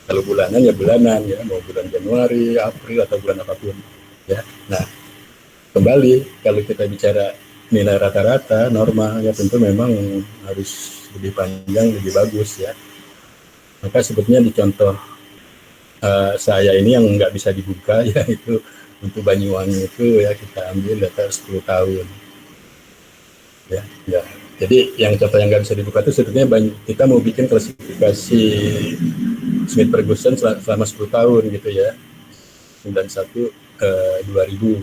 Kalau bulanan ya bulanan ya, mau bulan Januari, April atau bulan apapun ya. Nah, kembali kalau kita bicara nilai rata-rata normal ya tentu memang harus lebih panjang, lebih bagus ya. Maka sebetulnya di contoh saya ini yang nggak bisa dibuka ya itu untuk Banyuwangi itu ya kita ambil data 10 tahun ya. Jadi yang contoh yang nggak bisa dibuka itu sebetulnya kita mau bikin klasifikasi Smith Ferguson selama 10 tahun gitu ya, 91 2000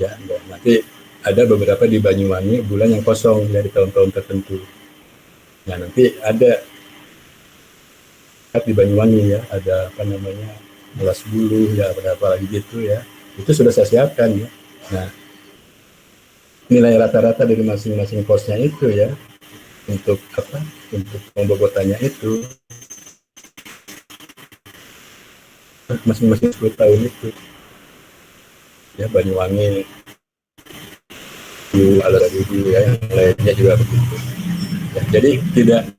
ya. Nanti ada beberapa di Banyuwangi bulan yang kosong ya di tahun-tahun tertentu. Nah nanti ada di Banyuwangi ya ada apa namanya Alas Bulu ya apa lagi gitu ya, itu sudah saya siapkan ya. Nah nilai rata-rata dari masing-masing posnya itu ya untuk apa, untuk pembobotannya itu masing-masing 10 tahun itu ya. Banyuwangi Alas Bulu ya, yang lainnya juga begitu ya. Jadi tidak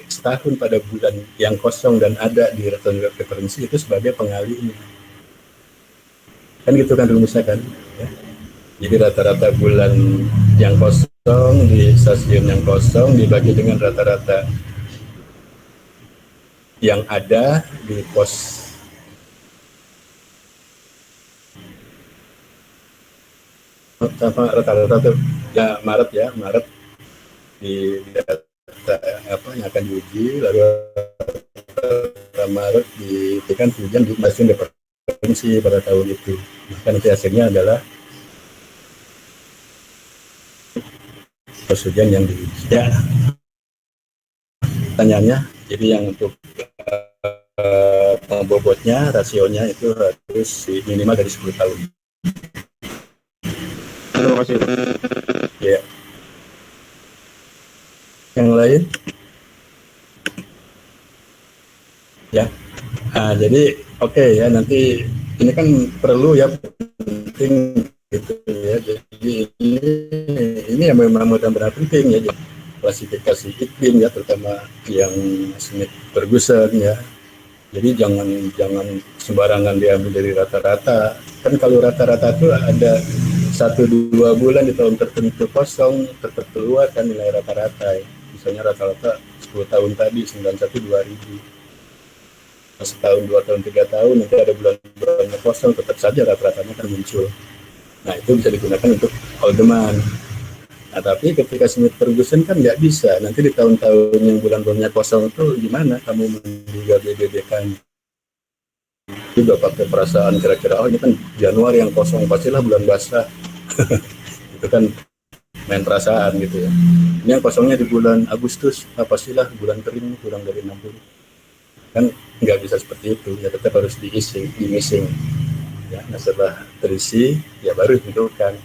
setahun pada bulan yang kosong dan ada di referensi itu sebagai pengalihnya kan gitu kan rumusnya kan ya. Jadi rata-rata bulan yang kosong di stasiun yang kosong dibagi dengan rata-rata yang ada di pos sama rata-rata tuh ya Maret di apa yang akan diuji, lalu Maret diberikan hujan di stasiun referensi pada tahun itu. Maka nanti hasilnya adalah hujan yang diuji. Ya, pertanyaannya, jadi yang untuk pembobotnya, rasionya itu harus minimal dari 10 tahun. Terima kasih. Ya. Yang lain ya. Nah, jadi oke ya, nanti ini kan perlu ya, penting gitu ya. Jadi ini yang memang benar-benar penting ya, jadi klasifikasi iklim ya, terutama yang Smith Ferguson ya. Jadi jangan sembarangan diambil dari rata-rata. Kan kalau rata-rata itu ada 1-2 bulan di tahun tertentu kosong, tetap keluar kan nilai rata-rata ya. Misalnya rata-rata 10 tahun tadi 91-2000, setahun 2 tahun 3 tahun nanti ada bulan-bulan kosong, tetap saja rata-ratanya kan muncul. Nah itu bisa digunakan untuk Haldeman. Nah tapi ketika Smith Ferguson kan nggak bisa, nanti di tahun-tahun yang bulan-bulannya kosong itu gimana kamu menduga BBB-nya juga pakai perasaan kira-kira oh ini kan Januari yang kosong pastilah bulan basah. Itu kan main perasaan gitu ya. Ini yang kosongnya di bulan Agustus, nah pastilah bulan kering kurang dari 60. Kan nggak bisa seperti itu ya, tetap harus diisi, di-missing ya. Nah setelah terisi ya baru ditentukan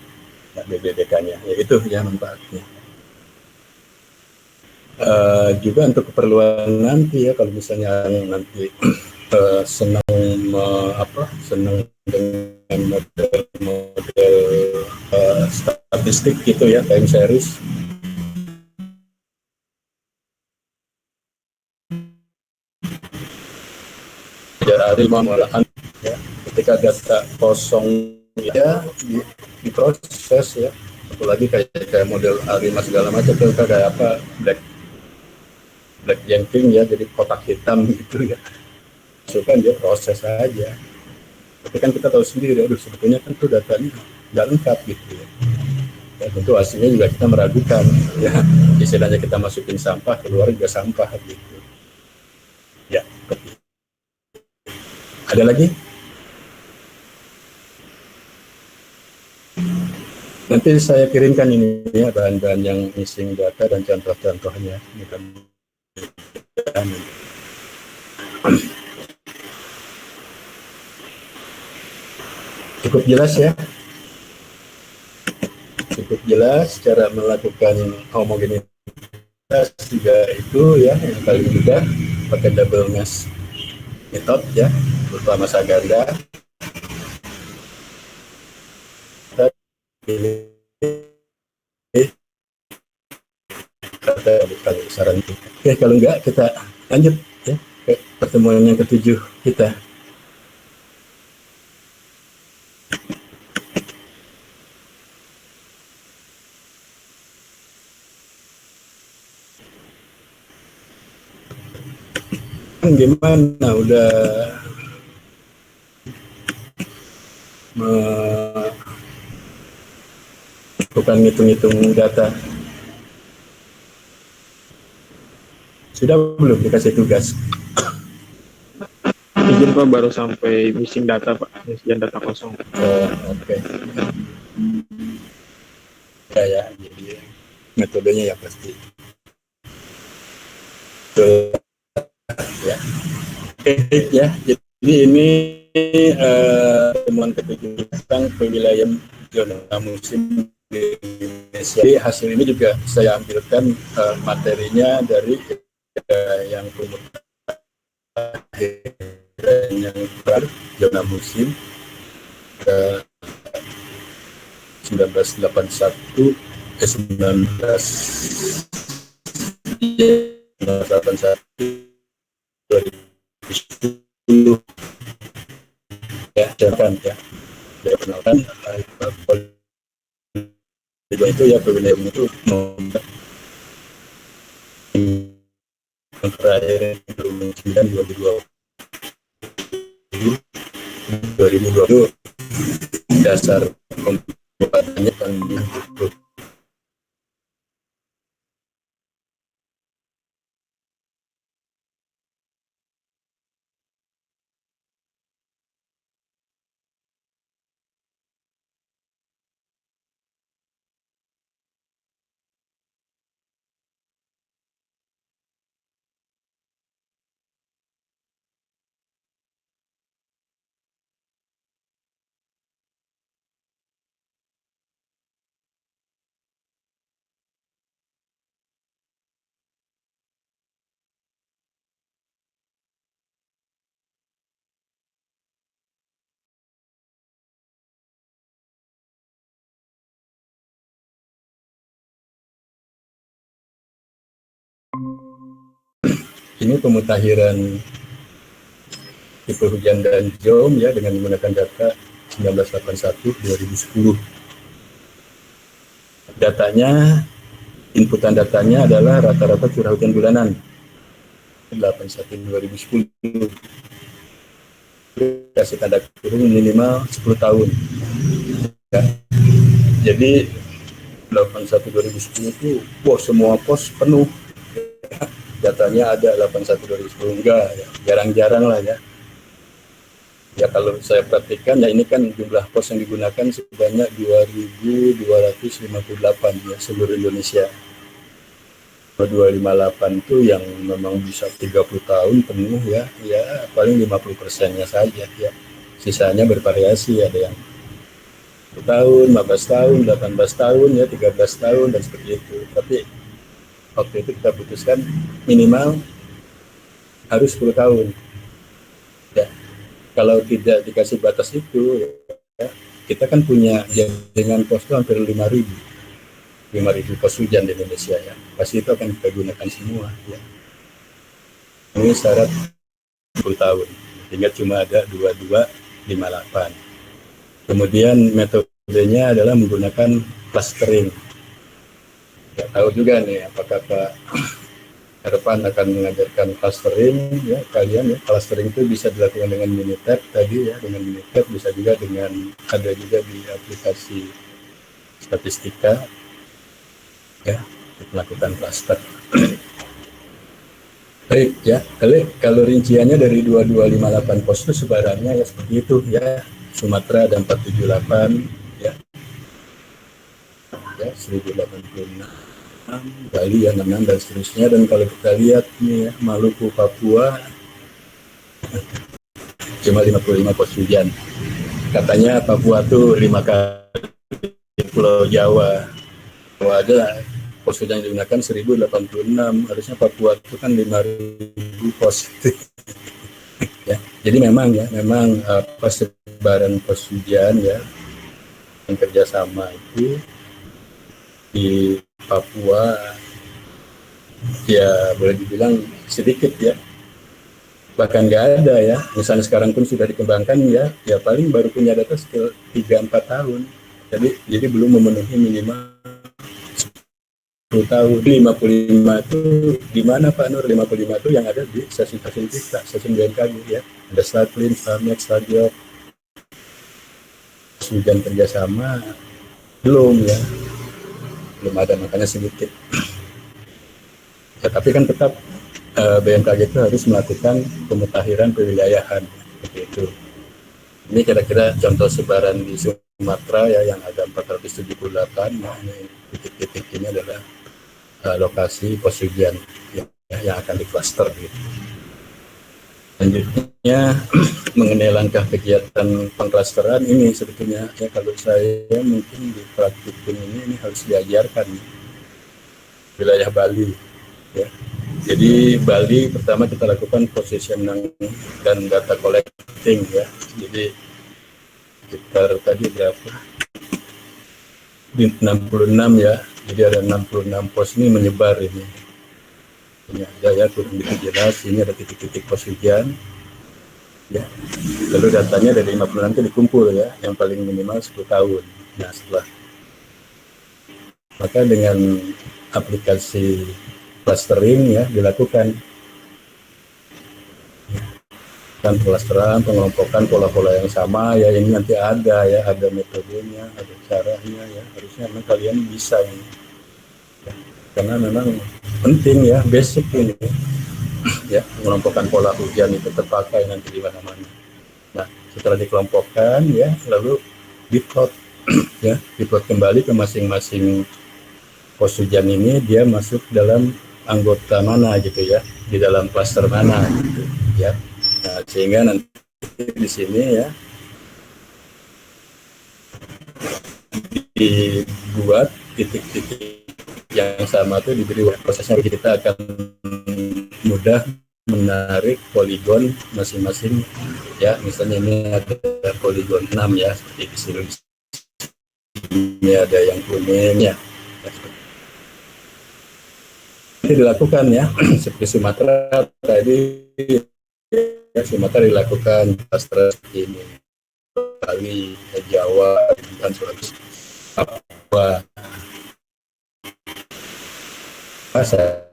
ya, BBBK-nya ya, itu ya manfaatnya. Juga untuk keperluan nanti ya, kalau misalnya nanti senang dengan model statistik gitu ya, time series. Dari malahan ya, ketika data kosong ya diproses ya, apalagi kayak model ARIMA segala macam itu kayak apa black Jenkins ya, jadi kotak hitam gitu ya. So kan dia proses aja. Tapi kan kita tahu sendiri, aduh sebetulnya kan tuh datanya nggak lengkap gitu ya. Ya tentu hasilnya juga kita meragukan ya. Istilahnya kita masukin sampah, keluar juga sampah gitu. Ya. Ada lagi? Nanti saya kirimkan ini ya, bahan-bahan yang missing data dan contoh-contohnya. Cukup jelas ya? jelas cara melakukan homogenitas juga itu ya yang paling mudah pakai double mesh method ya, berupa massa ganda. Kita pilih kalau saran itu. Oke, kalau enggak kita lanjut ya ke pertemuan yang ketujuh kita. Gimana udah bukan ngitung-ngitung data, sudah belum dikasih tugas? Izin Pak, baru sampai missing data Pak, missing data kosong. Oke. Ya, jadi metodenya ya pasti. Ya. Oke, ya. Jadi ini temuan ketujuh tentang penilaian zona musim di Indonesia. Jadi hasil ini juga saya ambilkan materinya dari yang yang zona musim 1981 2010 ya, jangan ya kenalkan itu ya pemilihan itu terakhir 2020 dasar pembuatannya kan ini pemutakhiran tipe hujan dan jom ya dengan menggunakan data 1981-2010. Datanya, inputan datanya adalah rata-rata curah hujan bulanan 81-2010. Kasih tanda kurung minimal 10 tahun. Ya. Jadi 81-2010 itu semua pos penuh. Datanya ada 81-2010 enggak ya, jarang-jarang lah ya. Ya kalau saya perhatikan ya ini kan jumlah pos yang digunakan sebanyak 2.258 ya seluruh Indonesia. 258 itu yang memang bisa 30 tahun penuh ya paling 50%-nya saja ya. Sisanya bervariasi, ada yang 1 tahun, 15 tahun, 18 tahun ya, 13 tahun dan seperti itu. Tapi waktu itu kita putuskan minimal harus 10 tahun. Ya. Kalau tidak dikasih batas itu, ya, kita kan punya jaringan pos itu hampir 5.000 pos hujan di Indonesia ya. Pasti itu akan kita gunakan semua ya. Ini syarat 10 tahun, sehingga cuma ada 2258. Kemudian metodenya adalah menggunakan clustering. Ya, tahu juga nih apakah Pak Ervan akan mengajarkan clustering ya kalian ya. Clustering itu bisa dilakukan dengan Minitab tadi ya, dengan Minitab bisa juga dengan ada juga di aplikasi statistika ya untuk melakukan cluster. Baik ya, kalau rinciannya dari 2258 pos itu sebarannya ya seperti itu ya. Sumatera ada 478 ya. Ya 1086, Bali ya 66 dan seterusnya. Dan kalau kita lihat nih ya, Maluku, Papua cuma 55 pos hujan. Katanya Papua tuh 5 kali Pulau Jawa Kalau ada pos yang digunakan 1086, harusnya Papua itu kan 5000 pos. Ya, jadi memang persebaran pos hujan ya yang kerjasama itu di Papua ya boleh dibilang sedikit ya, bahkan nggak ada ya. Misalnya sekarang pun sudah dikembangkan ya paling baru punya data sekitar 3-4 tahun, jadi belum memenuhi minimal 10 tahun. 55 itu di mana Pak Nur? 55 itu yang ada di stasiun-stasiun kita, stasiun BMKG ya. Ada Statlin, Stamex, Stadiop. Hujan kerjasama belum ya, belum ada, makanya sedikit. Ya, tapi kan tetap BMKG itu harus melakukan pemutakhiran kewilayahan seperti itu. Ini kira-kira contoh sebaran di Sumatera ya, yang ada 478. Nah, ini titik-titik ini adalah lokasi pos hujan yang akan diklaster gitu. Selanjutnya mengenai langkah kegiatan pengklasteran ini sebetulnya ya, kalau saya mungkin di praktikum ini harus diajarkan wilayah Bali ya. Jadi Bali pertama kita lakukan positioning dan data collecting ya. Jadi sekitar tadi berapa? Di 66 ya. Jadi ada 66 pos ini menyebar ini. Ini ada ya, kurang lebih jelas. Ini ada titik-titik pos hujan ya. Lalu datanya dari 56 itu dikumpul ya, yang paling minimal 10 tahun. Nah setelah maka dengan aplikasi clustering ya dilakukan kan clusteran, pengelompokan pola-pola yang sama ya. Ini nanti ada ya, ada metodenya, ada caranya ya, harusnya memang kalian bisa ini ya. Karena memang penting ya, basic ini ya, mengelompokkan pola hujan itu terpakai nanti di mana-mana. Nah setelah dikelompokkan ya, lalu diplot ya, diplot kembali ke masing-masing pos hujan ini, dia masuk dalam anggota mana gitu ya, di dalam klaster mana gitu ya. Nah, sehingga nanti di sini ya dibuat titik-titik yang sama tuh diberi prosesnya, kita akan mudah menarik poligon masing-masing ya. Misalnya ini ada poligon 6 ya, seperti di sini. Ini ada yang kuning ya. Ini dilakukan ya, seperti Sumatera tadi ya, Sumatera dilakukan cluster ini, Bali, Jawa, dan Sulawesi, Papua. Saya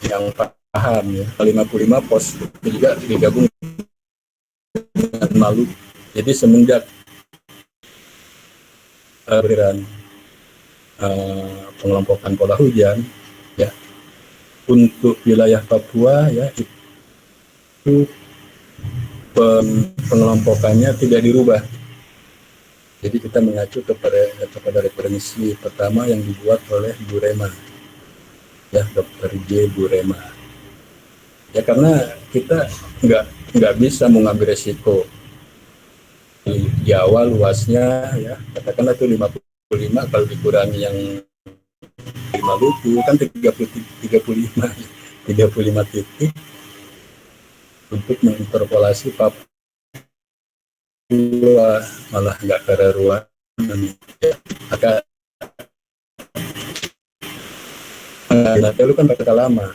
yang paham ya, 55 pos itu juga digabung dengan Maluku. Jadi semenjak pengelompokan pola hujan ya untuk wilayah Papua ya, itu pengelompokannya tidak dirubah. Jadi kita mengacu kepada referensi pertama yang dibuat oleh Burema ya, Dr. J. Burema ya, karena kita nggak bisa mengambil resiko. Di Jawa luasnya ya katakanlah itu 55, kalau dikurangi yang di Maluku kan 35 titik untuk menginterpolasi Papua, malah nggak keruan ya. Maka nanti lu kan kata lama,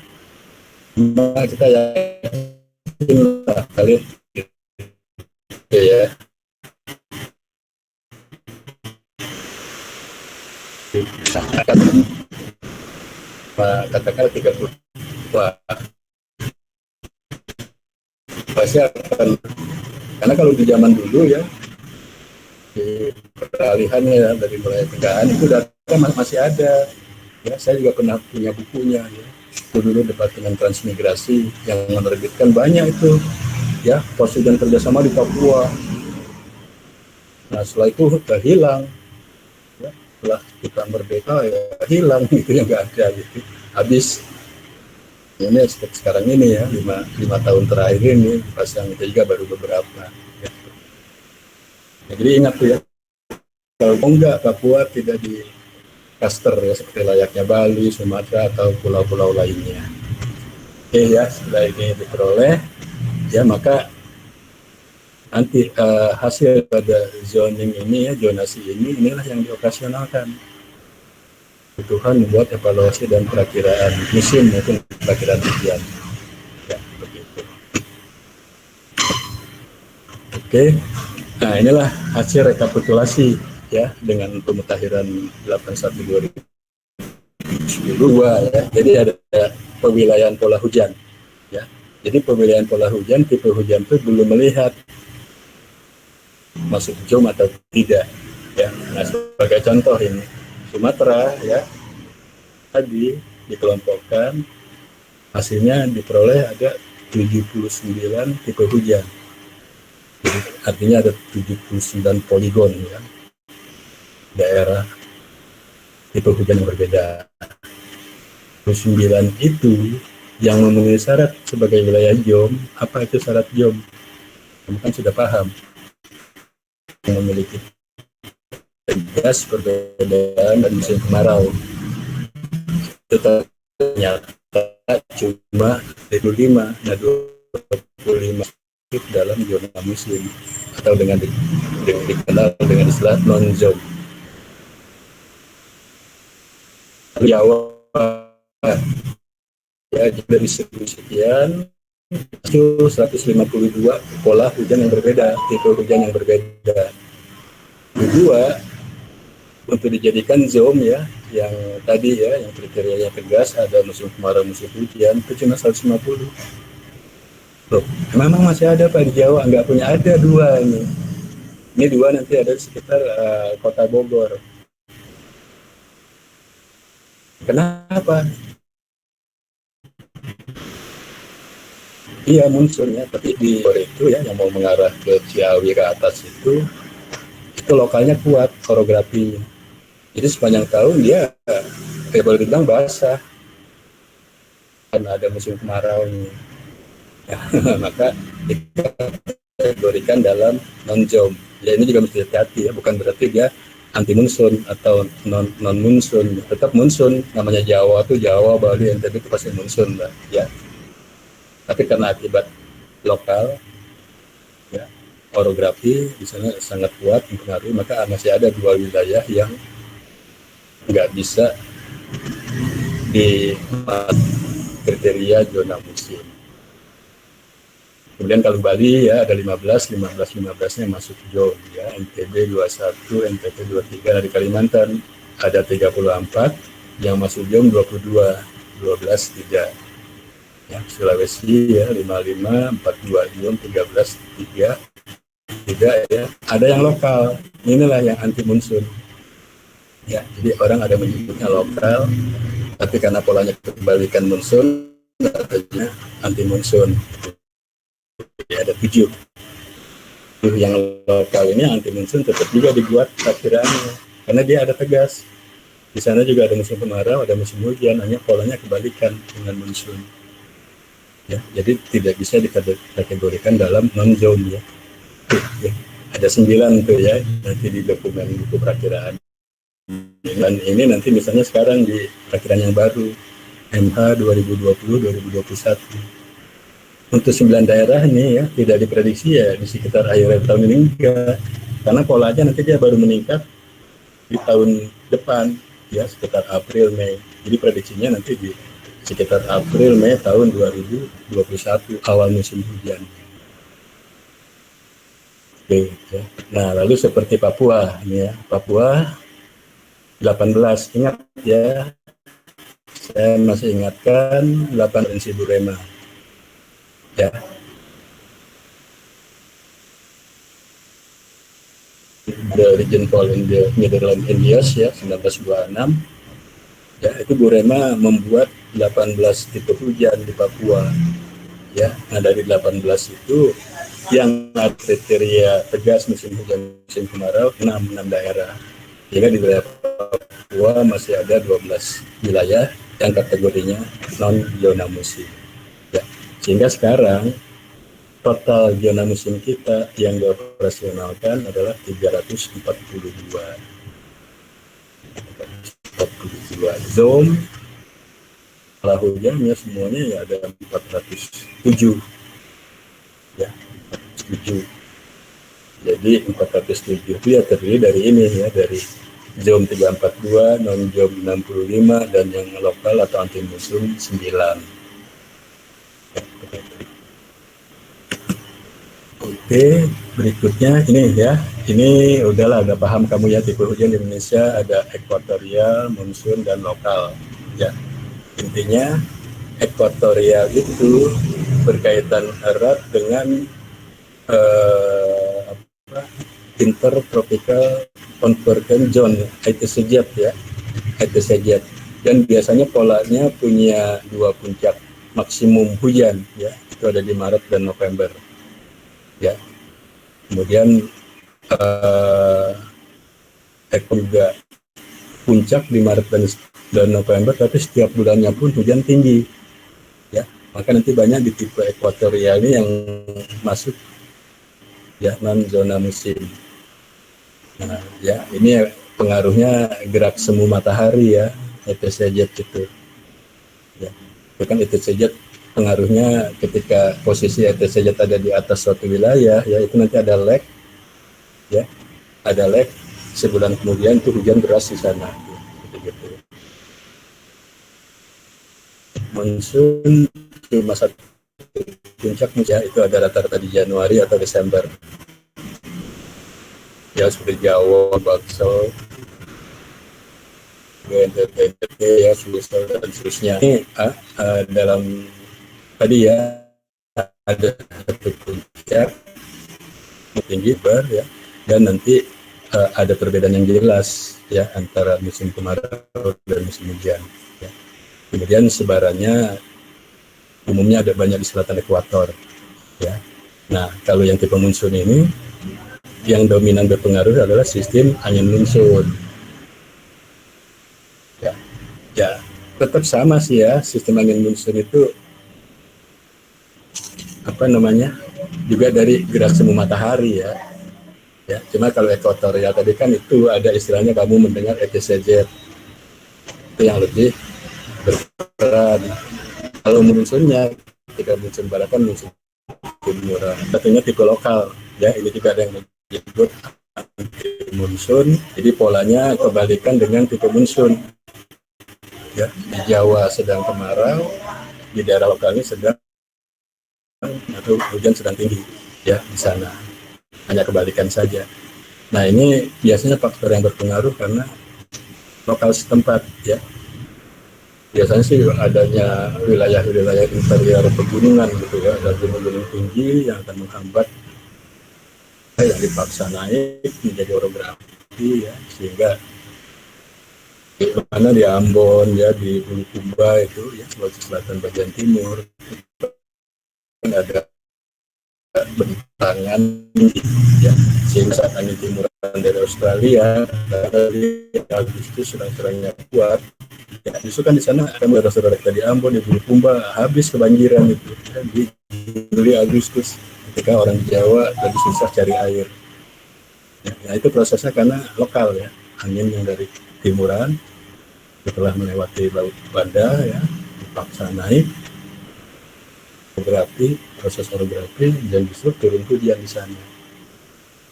nah, kita yakin lah kalian gitu ya. Katakanlah 30 pasti akan, karena kalau di zaman dulu ya di peralihannya ya, dari mulai tegaan itu data masih ada ya. Saya juga pernah punya bukunya ya, itu dulu Departemen Transmigrasi yang menerbitkan banyak itu ya, pos hujan kerjasama di Papua. Nah setelah itu udah hilang ya, setelah kita merdeka ya hilang gitu ya, nggak ada gitu, habis. Ini seperti sekarang ini ya, 5 tahun terakhir ini pasang itu juga baru beberapa ya. Jadi ingat tuh ya, kalau enggak Papua tidak klaster ya, seperti layaknya Bali, Sumatera atau pulau-pulau lainnya. Oke ya, setelah ini diperoleh ya, maka nanti hasil pada zoning ini ya, zonasi ini, inilah yang dioperasionalkan. Kebutuhan membuat evaluasi dan perakiraan musim maupun perakiraan hujan. Ya, begitu. Oke, nah inilah hasil rekapitulasi ya dengan pemutakhiran 81/2010 ya. Jadi ada pewilayahan pola hujan ya. Jadi pewilayahan pola hujan, tipe hujan itu belum melihat masuk jom atau tidak ya. Nah, sebagai contoh ini Sumatera ya, tadi dikelompokkan, hasilnya diperoleh ada 79 tipe hujan. Jadi, artinya ada 79 poligon ya, daerah tipe hujan yang berbeda. 79 itu yang memenuhi syarat sebagai wilayah JOM. Apa itu syarat JOM? Kamu kan sudah paham. Yang memiliki tegas perbedaan dan musim kemarau. Itu ternyata cuma 25, nah 25 dalam zona musim atau dengan dikenal dengan istilah non-zone. Jawa ya, dari sekian itu 152 pola hujan yang berbeda, tipe hujan yang berbeda. Kedua, untuk dijadikan zone ya, yang tadi ya, yang kriterianya tegas, ada musim kemarau, musim hujan, itu cuma 150. Loh, memang masih ada Pak di Jawa, nggak punya, ada dua ini. Ini dua nanti ada di sekitar kota Bogor. Kenapa? Iya monsun ya, tapi di itu ya yang mau mengarah ke Ciawi ke atas itu lokalnya kuat orografinya. Jadi sepanjang tahun dia boleh dibilang basah karena ada musim kemarau nih. Ya, maka kita kategorikan dalam non-jom. Ya ini juga mesti hati-hati ya, bukan berarti dia anti monsun atau non monsun, tetap monsun. Namanya Jawa tuh Jawa, Bali, NTB itu pasti monsun lah ya. Tapi karena akibat lokal ya, orografi di sana sangat kuat mempengaruhi, maka masih ada dua wilayah yang nggak bisa di kriteria zona musim. Kemudian kalau Bali ya ada 15-nya masuk zona ya, NTB 21, NTB 23, dari Kalimantan ada 34 yang masuk zona, 12 tidak. Ya, Sulawesi ya 55, 42 zona, 13 tidak ya. Ada yang lokal. Inilah yang anti monsun. Ya, jadi orang ada menyebutnya lokal, tapi karena polanya kebalikan monsun, artinya anti monsun. Jadi ada 7. Yang lokal ini anti monsun tetap juga dibuat perkiraannya, karena dia ada tegas. Di sana juga ada musim kemarau, ada musim hujan, hanya polanya kebalikan dengan monsun. Ya, jadi tidak bisa dikategorikan dalam non-zone ya. Ada 9 tuh ya, nanti di dokumen buku perakiraan. Dan ini nanti misalnya sekarang di perakiraan yang baru MH 2020-2021 untuk 9 daerah ini ya tidak diprediksi ya di sekitar akhir tahun ini enggak, karena polanya nanti dia baru meningkat di tahun depan ya, sekitar April Mei. Jadi prediksinya nanti di sekitar April Mei tahun 2021 awal musim hujan. Oke, ya. Nah lalu seperti Papua ini ya, Papua 18, ingat ya, saya masih ingatkan 8 provinsi Burema ya. The region fall in the Netherlands Indies ya 1926 ya, itu Burema membuat 18 tipe hujan di Papua ya. Nah dari 18 itu yang kriteria tegas musim hujan musim kemarau 6 daerah, sehingga di wilayah Papua masih ada 12 wilayah yang kategorinya non zona musim ya. Sehingga sekarang total zona musim kita yang dioperasionalkan adalah 342. ya zone kalau hujannya semuanya ya ada 407 ya 407. Jadi 407 itu ya terdiri dari ini ya, dari zone 342, non zone 65, dan yang lokal atau anti musim 9. Oke, berikutnya ini ya. Ini udah paham kamu ya, tipe hujan di Indonesia ada ekuatorial, monsun, dan lokal. Ya, intinya ekuatorial itu berkaitan erat dengan intertropical convergence zone, ITCZ ya, ITCZ. Dan biasanya polanya punya dua puncak maksimum hujan ya, itu ada di Maret dan November. Ya, kemudian juga puncak di Maret dan November, tapi setiap bulannya pun hujan tinggi. Ya, maka nanti banyak di tipe ekuatorial ini yang masuk ya non zona musim. Nah, ya ini pengaruhnya gerak semu matahari ya, ITCZ itu. Ya, itu kan ITCZ pengaruhnya ketika posisi ITCZ ada di atas suatu wilayah ya, itu nanti ada lag ya, ada lag sebulan kemudian itu hujan deras di sana gitu. Monsun itu masa puncaknya itu ada rata-rata di Januari atau Desember ya, seperti Jawa, Baksel, BNTT ya, Sulsel dan seterusnya. Ini dalam tadi ya ada satu puncak tinggi ya, dan nanti ada perbedaan yang jelas ya antara musim kemarau dan musim hujan ya. Kemudian sebarannya umumnya ada banyak di selatan ekuator ya. Nah, kalau yang tipe monsun ini yang dominan berpengaruh adalah sistem angin monsun ya. Ya, tetap sama sih ya, sistem angin monsun itu juga dari gerak semu matahari ya. Ya, cuma kalau ekuatorial tadi kan itu ada istilahnya kamu mendengar ITCZ itu yang lebih berperan. Kalau monsunnya ketika musim barat kan musim timuran, satunya tipe lokal ya, ini juga ada yang disebut monsun. Jadi polanya kebalikan dengan tipe monsun ya, di Jawa sedang kemarau, di daerah lokalnya sedang atau hujan sedang tinggi ya di sana, hanya kebalikan saja. Nah, ini biasanya faktor yang berpengaruh karena lokal setempat ya. Biasanya sih adanya wilayah-wilayah interior pegunungan gitu ya, ada gunung-gunung tinggi yang akan menghambat yang dipaksa naik menjadi orografi ya, sehingga di mana di Ambon ya, di Bulukumba itu ya, Sulawesi Selatan bagian timur ada bentangan ya, sehingga saat angin timuran dari Australia dari Agustus serang-serangnya kuat ya, justru kan di sana ada saudara-saudara kita di Ambon, di Bulukumba habis kebanjiran itu ya, di Juli Agustus ketika orang Jawa lebih susah cari air ya. Nah, itu prosesnya karena lokal ya, angin yang dari timuran setelah melewati Laut Banda ya dipaksa naik proses orografi dan justru turun hujan di sana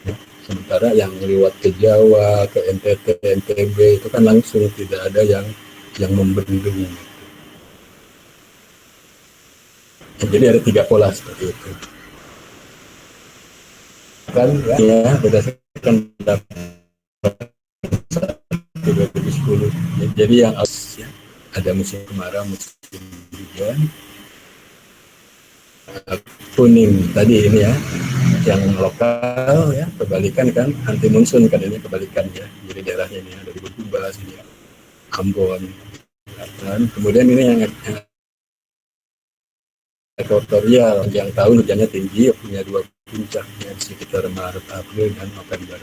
ya. Sementara yang lewat ke Jawa, ke NTT, NTB itu kan langsung tidak ada yang membendung gitu. Jadi ada 3 pola seperti itu kan ya, berdasarkan data 2010 ya. Jadi yang ya, ada musim kemarau, musim hujan. Kuning tadi ini ya yang lokal ya, kebalikan kan anti monsun kan, ini kebalikan ya. Jadi daerahnya ini ada di Bulukumba sini ya, Ambon dan kemudian ini yang ekuatorial yang tahun hujannya tinggi, punya 2 puncak ya, di sekitar Maret, April dan November.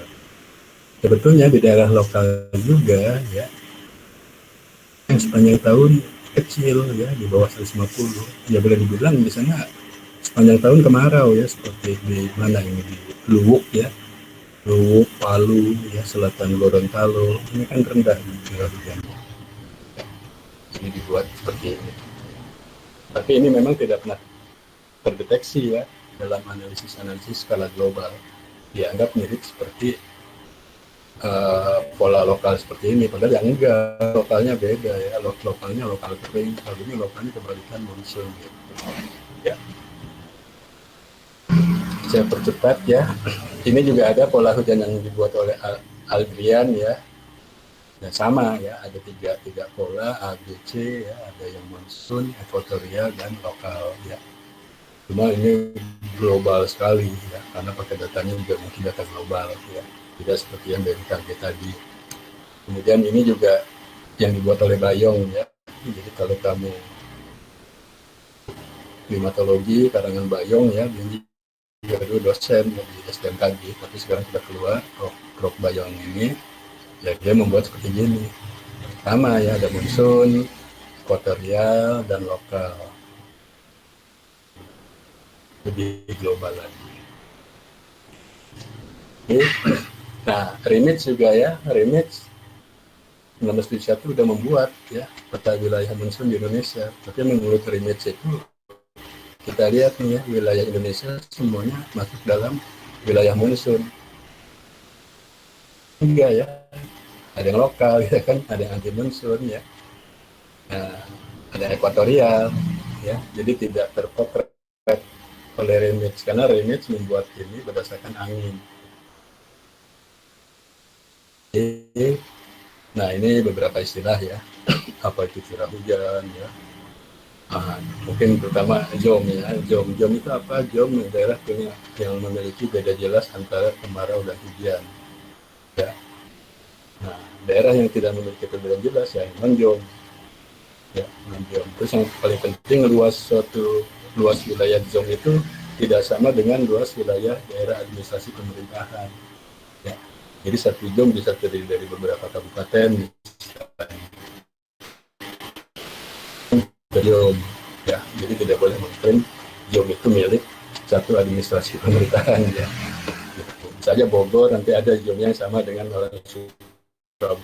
Sebetulnya di daerah lokal juga ya yang sepanjang tahun kecil ya, di bawah 150 ya, boleh dibilang di sana sepanjang tahun kemarau ya, seperti di mana ini, di Luwuk ya, Luwuk, Palu ya, selatan Gorontalo ini kan rendah curah hujan. ini dibuat seperti ini. Tapi ini memang tidak pernah terdeteksi ya dalam analisis skala global. Dianggap mirip seperti pola lokal seperti ini, padahal yang enggak, lokalnya beda ya, lokalnya lokal kering, kalau ini lokalnya kebalikan monsun gitu. Ya. Saya percepat ya. Ini juga ada pola hujan yang dibuat oleh Aldrian ya. Dan sama ya, ada tiga pola A, B, C ya, ada yang monsun, ekuatorial dan lokal ya. Cuma ini global sekali ya, karena pakai datanya juga mungkin data global ya, tidak seperti yang BMKG tadi. Kemudian ini juga yang dibuat oleh Bayong ya. Jadi kalau kamu klimatologi karangan Bayong ya, ini juga dulu dosen di SBMKG, tapi sekarang sudah keluar Prof Bayong ini, ya dia membuat seperti gini. Sama ya, ada monsun, ekuatorial dan lokal. Lebih global lagi. Oke. Nah, REMITS juga ya, REMITS 1971 udah membuat ya peta wilayah monsun di Indonesia. Tapi menurut REMITS itu kita lihat nih ya, wilayah Indonesia semuanya masuk dalam wilayah monsun. Enggak ya, ada yang lokal ya kan, ada yang anti monsun ya. Nah, ada ekuatorial ya, jadi tidak terpotret oleh REMITS, karena REMITS membuat ini berdasarkan angin. Nah, ini beberapa istilah ya, apa itu curah hujan ya. Mungkin pertama JOM ya, JOM itu apa? JOM daerah yang memiliki beda jelas antara kemarau dan hujan ya. Nah, daerah yang tidak memiliki perbedaan jelas ya non-JOM ya, non-JOM. Terus yang paling penting luas wilayah JOM itu tidak sama dengan luas wilayah daerah administrasi pemerintahan ya. Jadi satu JOM bisa terdiri dari beberapa kabupaten JOM ya. Jadi tidak boleh mengklaim JOM itu milik satu administrasi pemerintahan ya. Saja Bogor nanti ada JOM yang sama dengan orang Surabaya.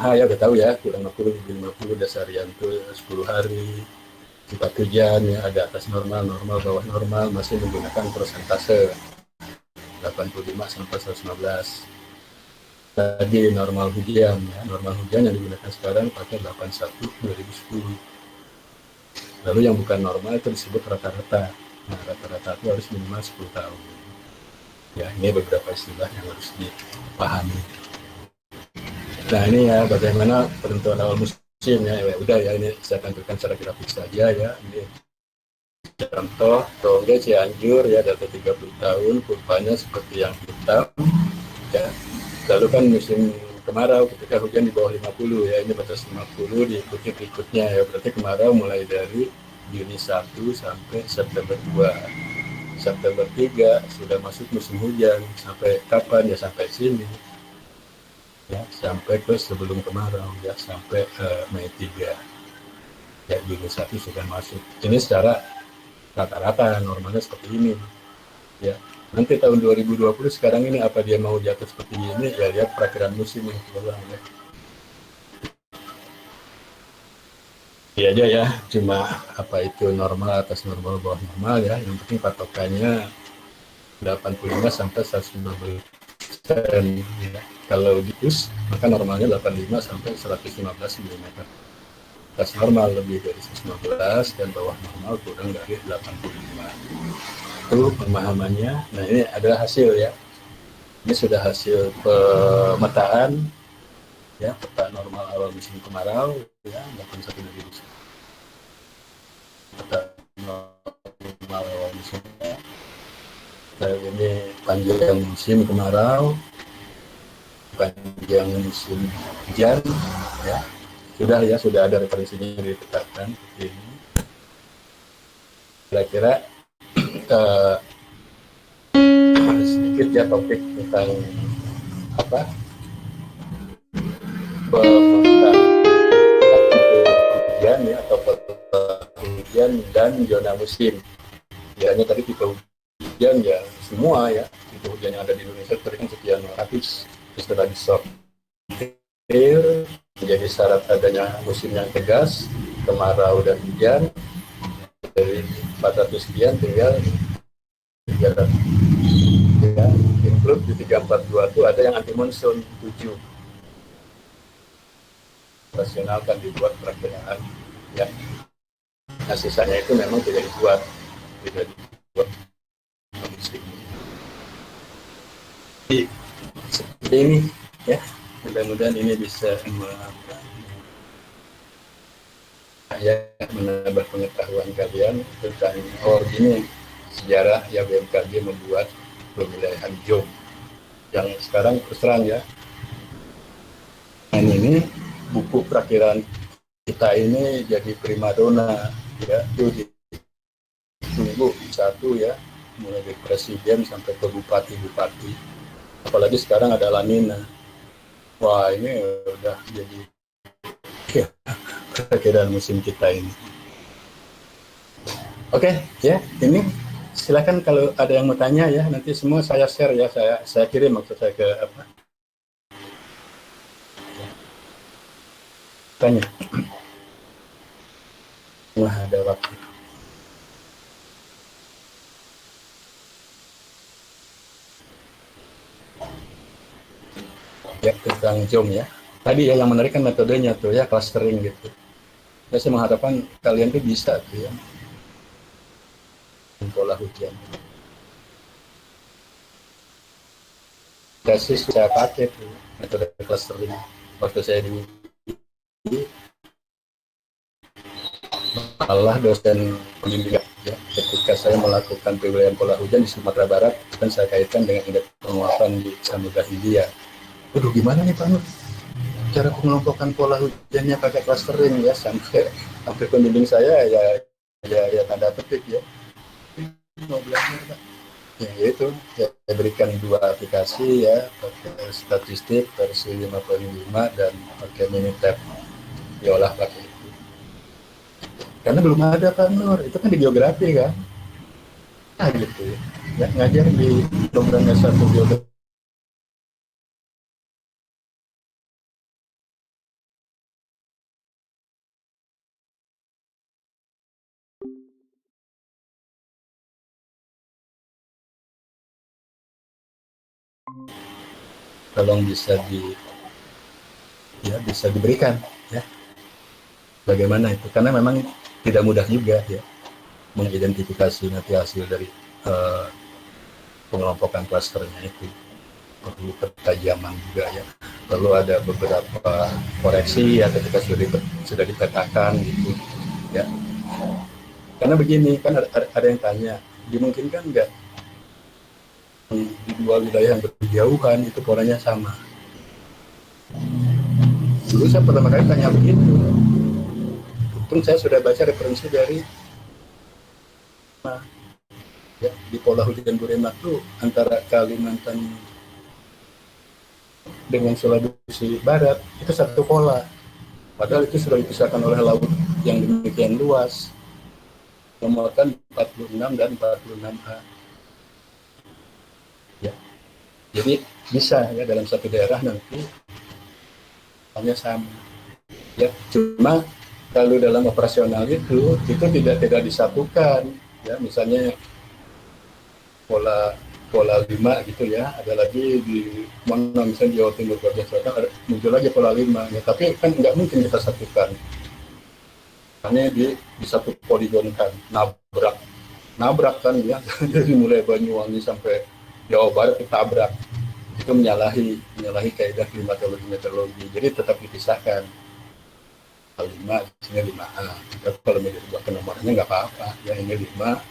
Ya udah tahu ya, kurang 50 dasarian itu 10 hari, sifat hujan ya, ada atas normal, bawah normal, masih menggunakan persentase 85 sampai 115. Tadi normal hujan ya, normal hujan yang digunakan sekarang pakai 81 2010. Lalu yang bukan normal itu disebut rata-rata. Nah, rata-rata itu harus minimal 10 tahun. Ya, ini beberapa istilah yang harus dipahami. Nah, ini ya bagaimana penentuan awal musim ya. Udah ya, ini saya tampilkan secara grafik saja ya. Ini contoh Tongge Cianjur ya, data 30 tahun, kurvanya seperti yang hitam ya. Lalu kan musim kemarau ketika hujan di bawah 50 ya, ini batas 50 diikuti berikutnya ya. Berarti kemarau mulai dari Juni 1 sampai September 2. September 3 sudah masuk musim hujan. Sampai kapan ya? Sampai sini ya, sampai ke sebelum kemarau ya, sampai Mei 3 ya, Juni 1 sudah masuk. Ini secara rata-rata normalnya seperti ini ya. Nanti tahun 2020 sekarang ini apa dia mau jatuh seperti ini ya, lihat perakhiran musim yang terulang ya. Iya aja ya, cuma apa itu normal, atas normal, bawah normal ya. Yang penting patokannya 85 sampai 150% ya. Kalau dius maka normalnya 85 sampai 115 mm. Atas normal lebih dari 115 dan bawah normal kurang dari 85. Itu pemahamannya. Nah, ini adalah hasil ya. Ini sudah hasil pemetaan ya, peta normal awal musim kemarau ya, 81 dari peta normal awal musim. Nah, ini panjang musim kemarau, panjang musim hujan ya. Sudah ada referensinya ditetapkan ini. Kira-kira sedikit ya topik tentang apa hujan ya, atau hujan dan zona musim. Ya, hanya tadi tipe hujan ya semua ya, tipe hujan yang ada di Indonesia tadi kan sekian ratus, setelah di sort air menjadi syarat adanya musim yang tegas, kemarau dan hujan. Dari 400 sekian tinggal 300 ya, include di 342 itu ada yang anti monsoon 7 rasional kan dibuat perakiraan ya. Nah sisanya itu memang tidak dibuat seperti ini ya, mudah-mudahan ini bisa menambah pengetahuan kalian tentang gini sejarah ya BMKG membuat pemilihan JOM yang sekarang terus terang ya. Dan ini buku perakiraan kita ini jadi primadona ya, itu ditunggu satu ya, mulai dari presiden sampai ke bupati-bupati, apalagi sekarang ada La Nina. Wah ini udah jadi ya, perakiraan musim kita ini. Oke ya, ini silakan kalau ada yang mau tanya ya, nanti semua saya share ya, saya kirim maksud saya ke apa, tanya. Wah ada waktu. Ya tentang JOM ya. Tadi ya yang menarik kan metodenya tuh ya, clustering gitu. Saya mengharapkan kalian tuh bisa tuh ya, pola hujan. Tesis saya pakai tuh metode clustering waktu saya di malah dosen pembimbing ya, ketika saya melakukan penilaian pola hujan di Sumatera Barat dan saya kaitkan dengan indeks penguapan di Samudra Hindia. Waduh gimana nih Pak Nur? Cara pengelompokan pola hujannya pakai clustering ya, sampai pembimbing saya ya tanda petik ya. Mau belajar Pak. Ya itu ya, saya berikan 2 aplikasi ya, pakai statistik versi 5.5 dan pakai Minitab, diolah pakai itu. Karena belum ada Pak Nur, itu kan di geografi kan. Nah gitu ya, ngajar di program S1 geografi. Tolong bisa bisa diberikan ya, bagaimana itu, karena memang tidak mudah juga ya mengidentifikasi nanti hasil dari pengelompokan klasternya itu, perlu ketajaman juga ya, perlu ada beberapa koreksi ya ketika sudah dipetakan gitu ya. Karena begini kan ada yang tanya, dimungkinkan nggak di 2 wilayah yang berjauhan itu polanya sama? Dulu saya pertama kali tanya begitu. Untung saya sudah baca referensi dari ya, di pola hujan Buremak itu antara Kalimantan dengan Sulawesi Barat itu satu pola. Padahal itu sudah dipisahkan oleh laut yang demikian luas. Memuatan 46 dan 46A. Ya. Jadi bisa ya dalam satu daerah nanti hanya sama. Ya, cuma kalau dalam operasional itu tidak disatukan. Ya, misalnya pola 5 gitu ya, ada lagi di mana misalnya Jawa Timur bagian selatan muncul lagi pola 5 ya, tapi kan nggak mungkin kita satukan. Hanya di satu poligon kan, nabrak kan ya, dari mulai Banyuwangi sampai Jawa Barat ditabrak. Itu menyalahi kaidah klimatologi. Jadi tetap dipisahkan. 5, sini 5A. Tapi kalau mau dirubahkan nomornya nggak apa-apa. Ya ini 5.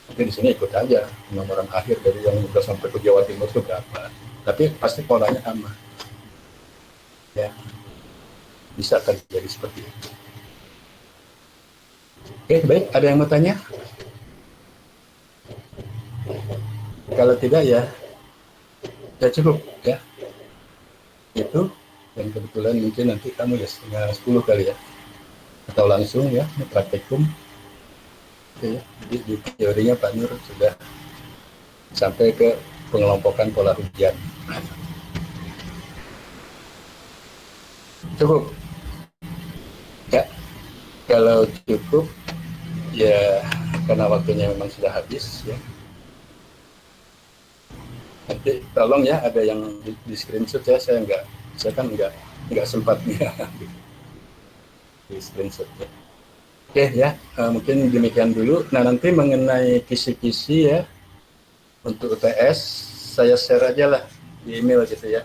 Tapi di sini ikut aja nomoran akhir dari yang udah sampai ke Jawa Timur itu berapa. Tapi pasti polanya sama. Ya, bisa terjadi seperti itu. Oke, baik. Ada yang mau tanya? Kalau tidak ya cukup ya. Itu, dan kebetulan mungkin nanti kamu ya 9:30 kali ya. Atau langsung ya, praktikum. Oke, ya. Jadi di teorinya Pak Nur sudah sampai ke pengelompokan pola hujan. Cukup. Ya, kalau cukup ya karena waktunya memang sudah habis ya. Nanti tolong ya ada yang di screenshot ya, saya kan nggak sempat di screenshot ya. Oke ya, mungkin demikian dulu. Nah nanti mengenai kisi-kisi ya untuk UTS saya share aja lah di email gitu ya.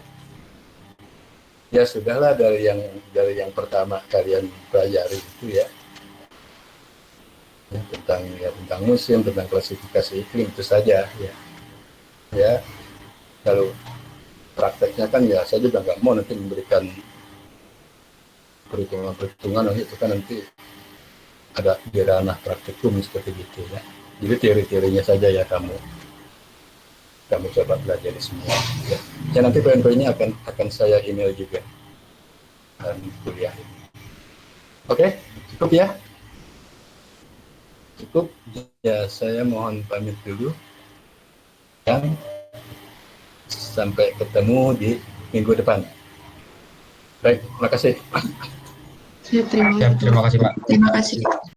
Ya sudahlah dari yang pertama kalian pelajari itu ya, tentang musim, tentang klasifikasi iklim itu saja ya. Ya kalau prakteknya kan ya saya juga nggak mau nanti memberikan perhitungan itu kan nanti ada di ranah praktikum seperti gitu ya. Jadi teori-teorinya saja ya kamu coba pelajari semua ya. Ya nanti poin-poinnya akan saya email juga kuliah ini. Oke, cukup ya. Cukup ya, saya mohon pamit dulu. Yang sampai ketemu di minggu depan. Baik, terima kasih. Siap, terima Siap, terima kasih Pak. terima kasih.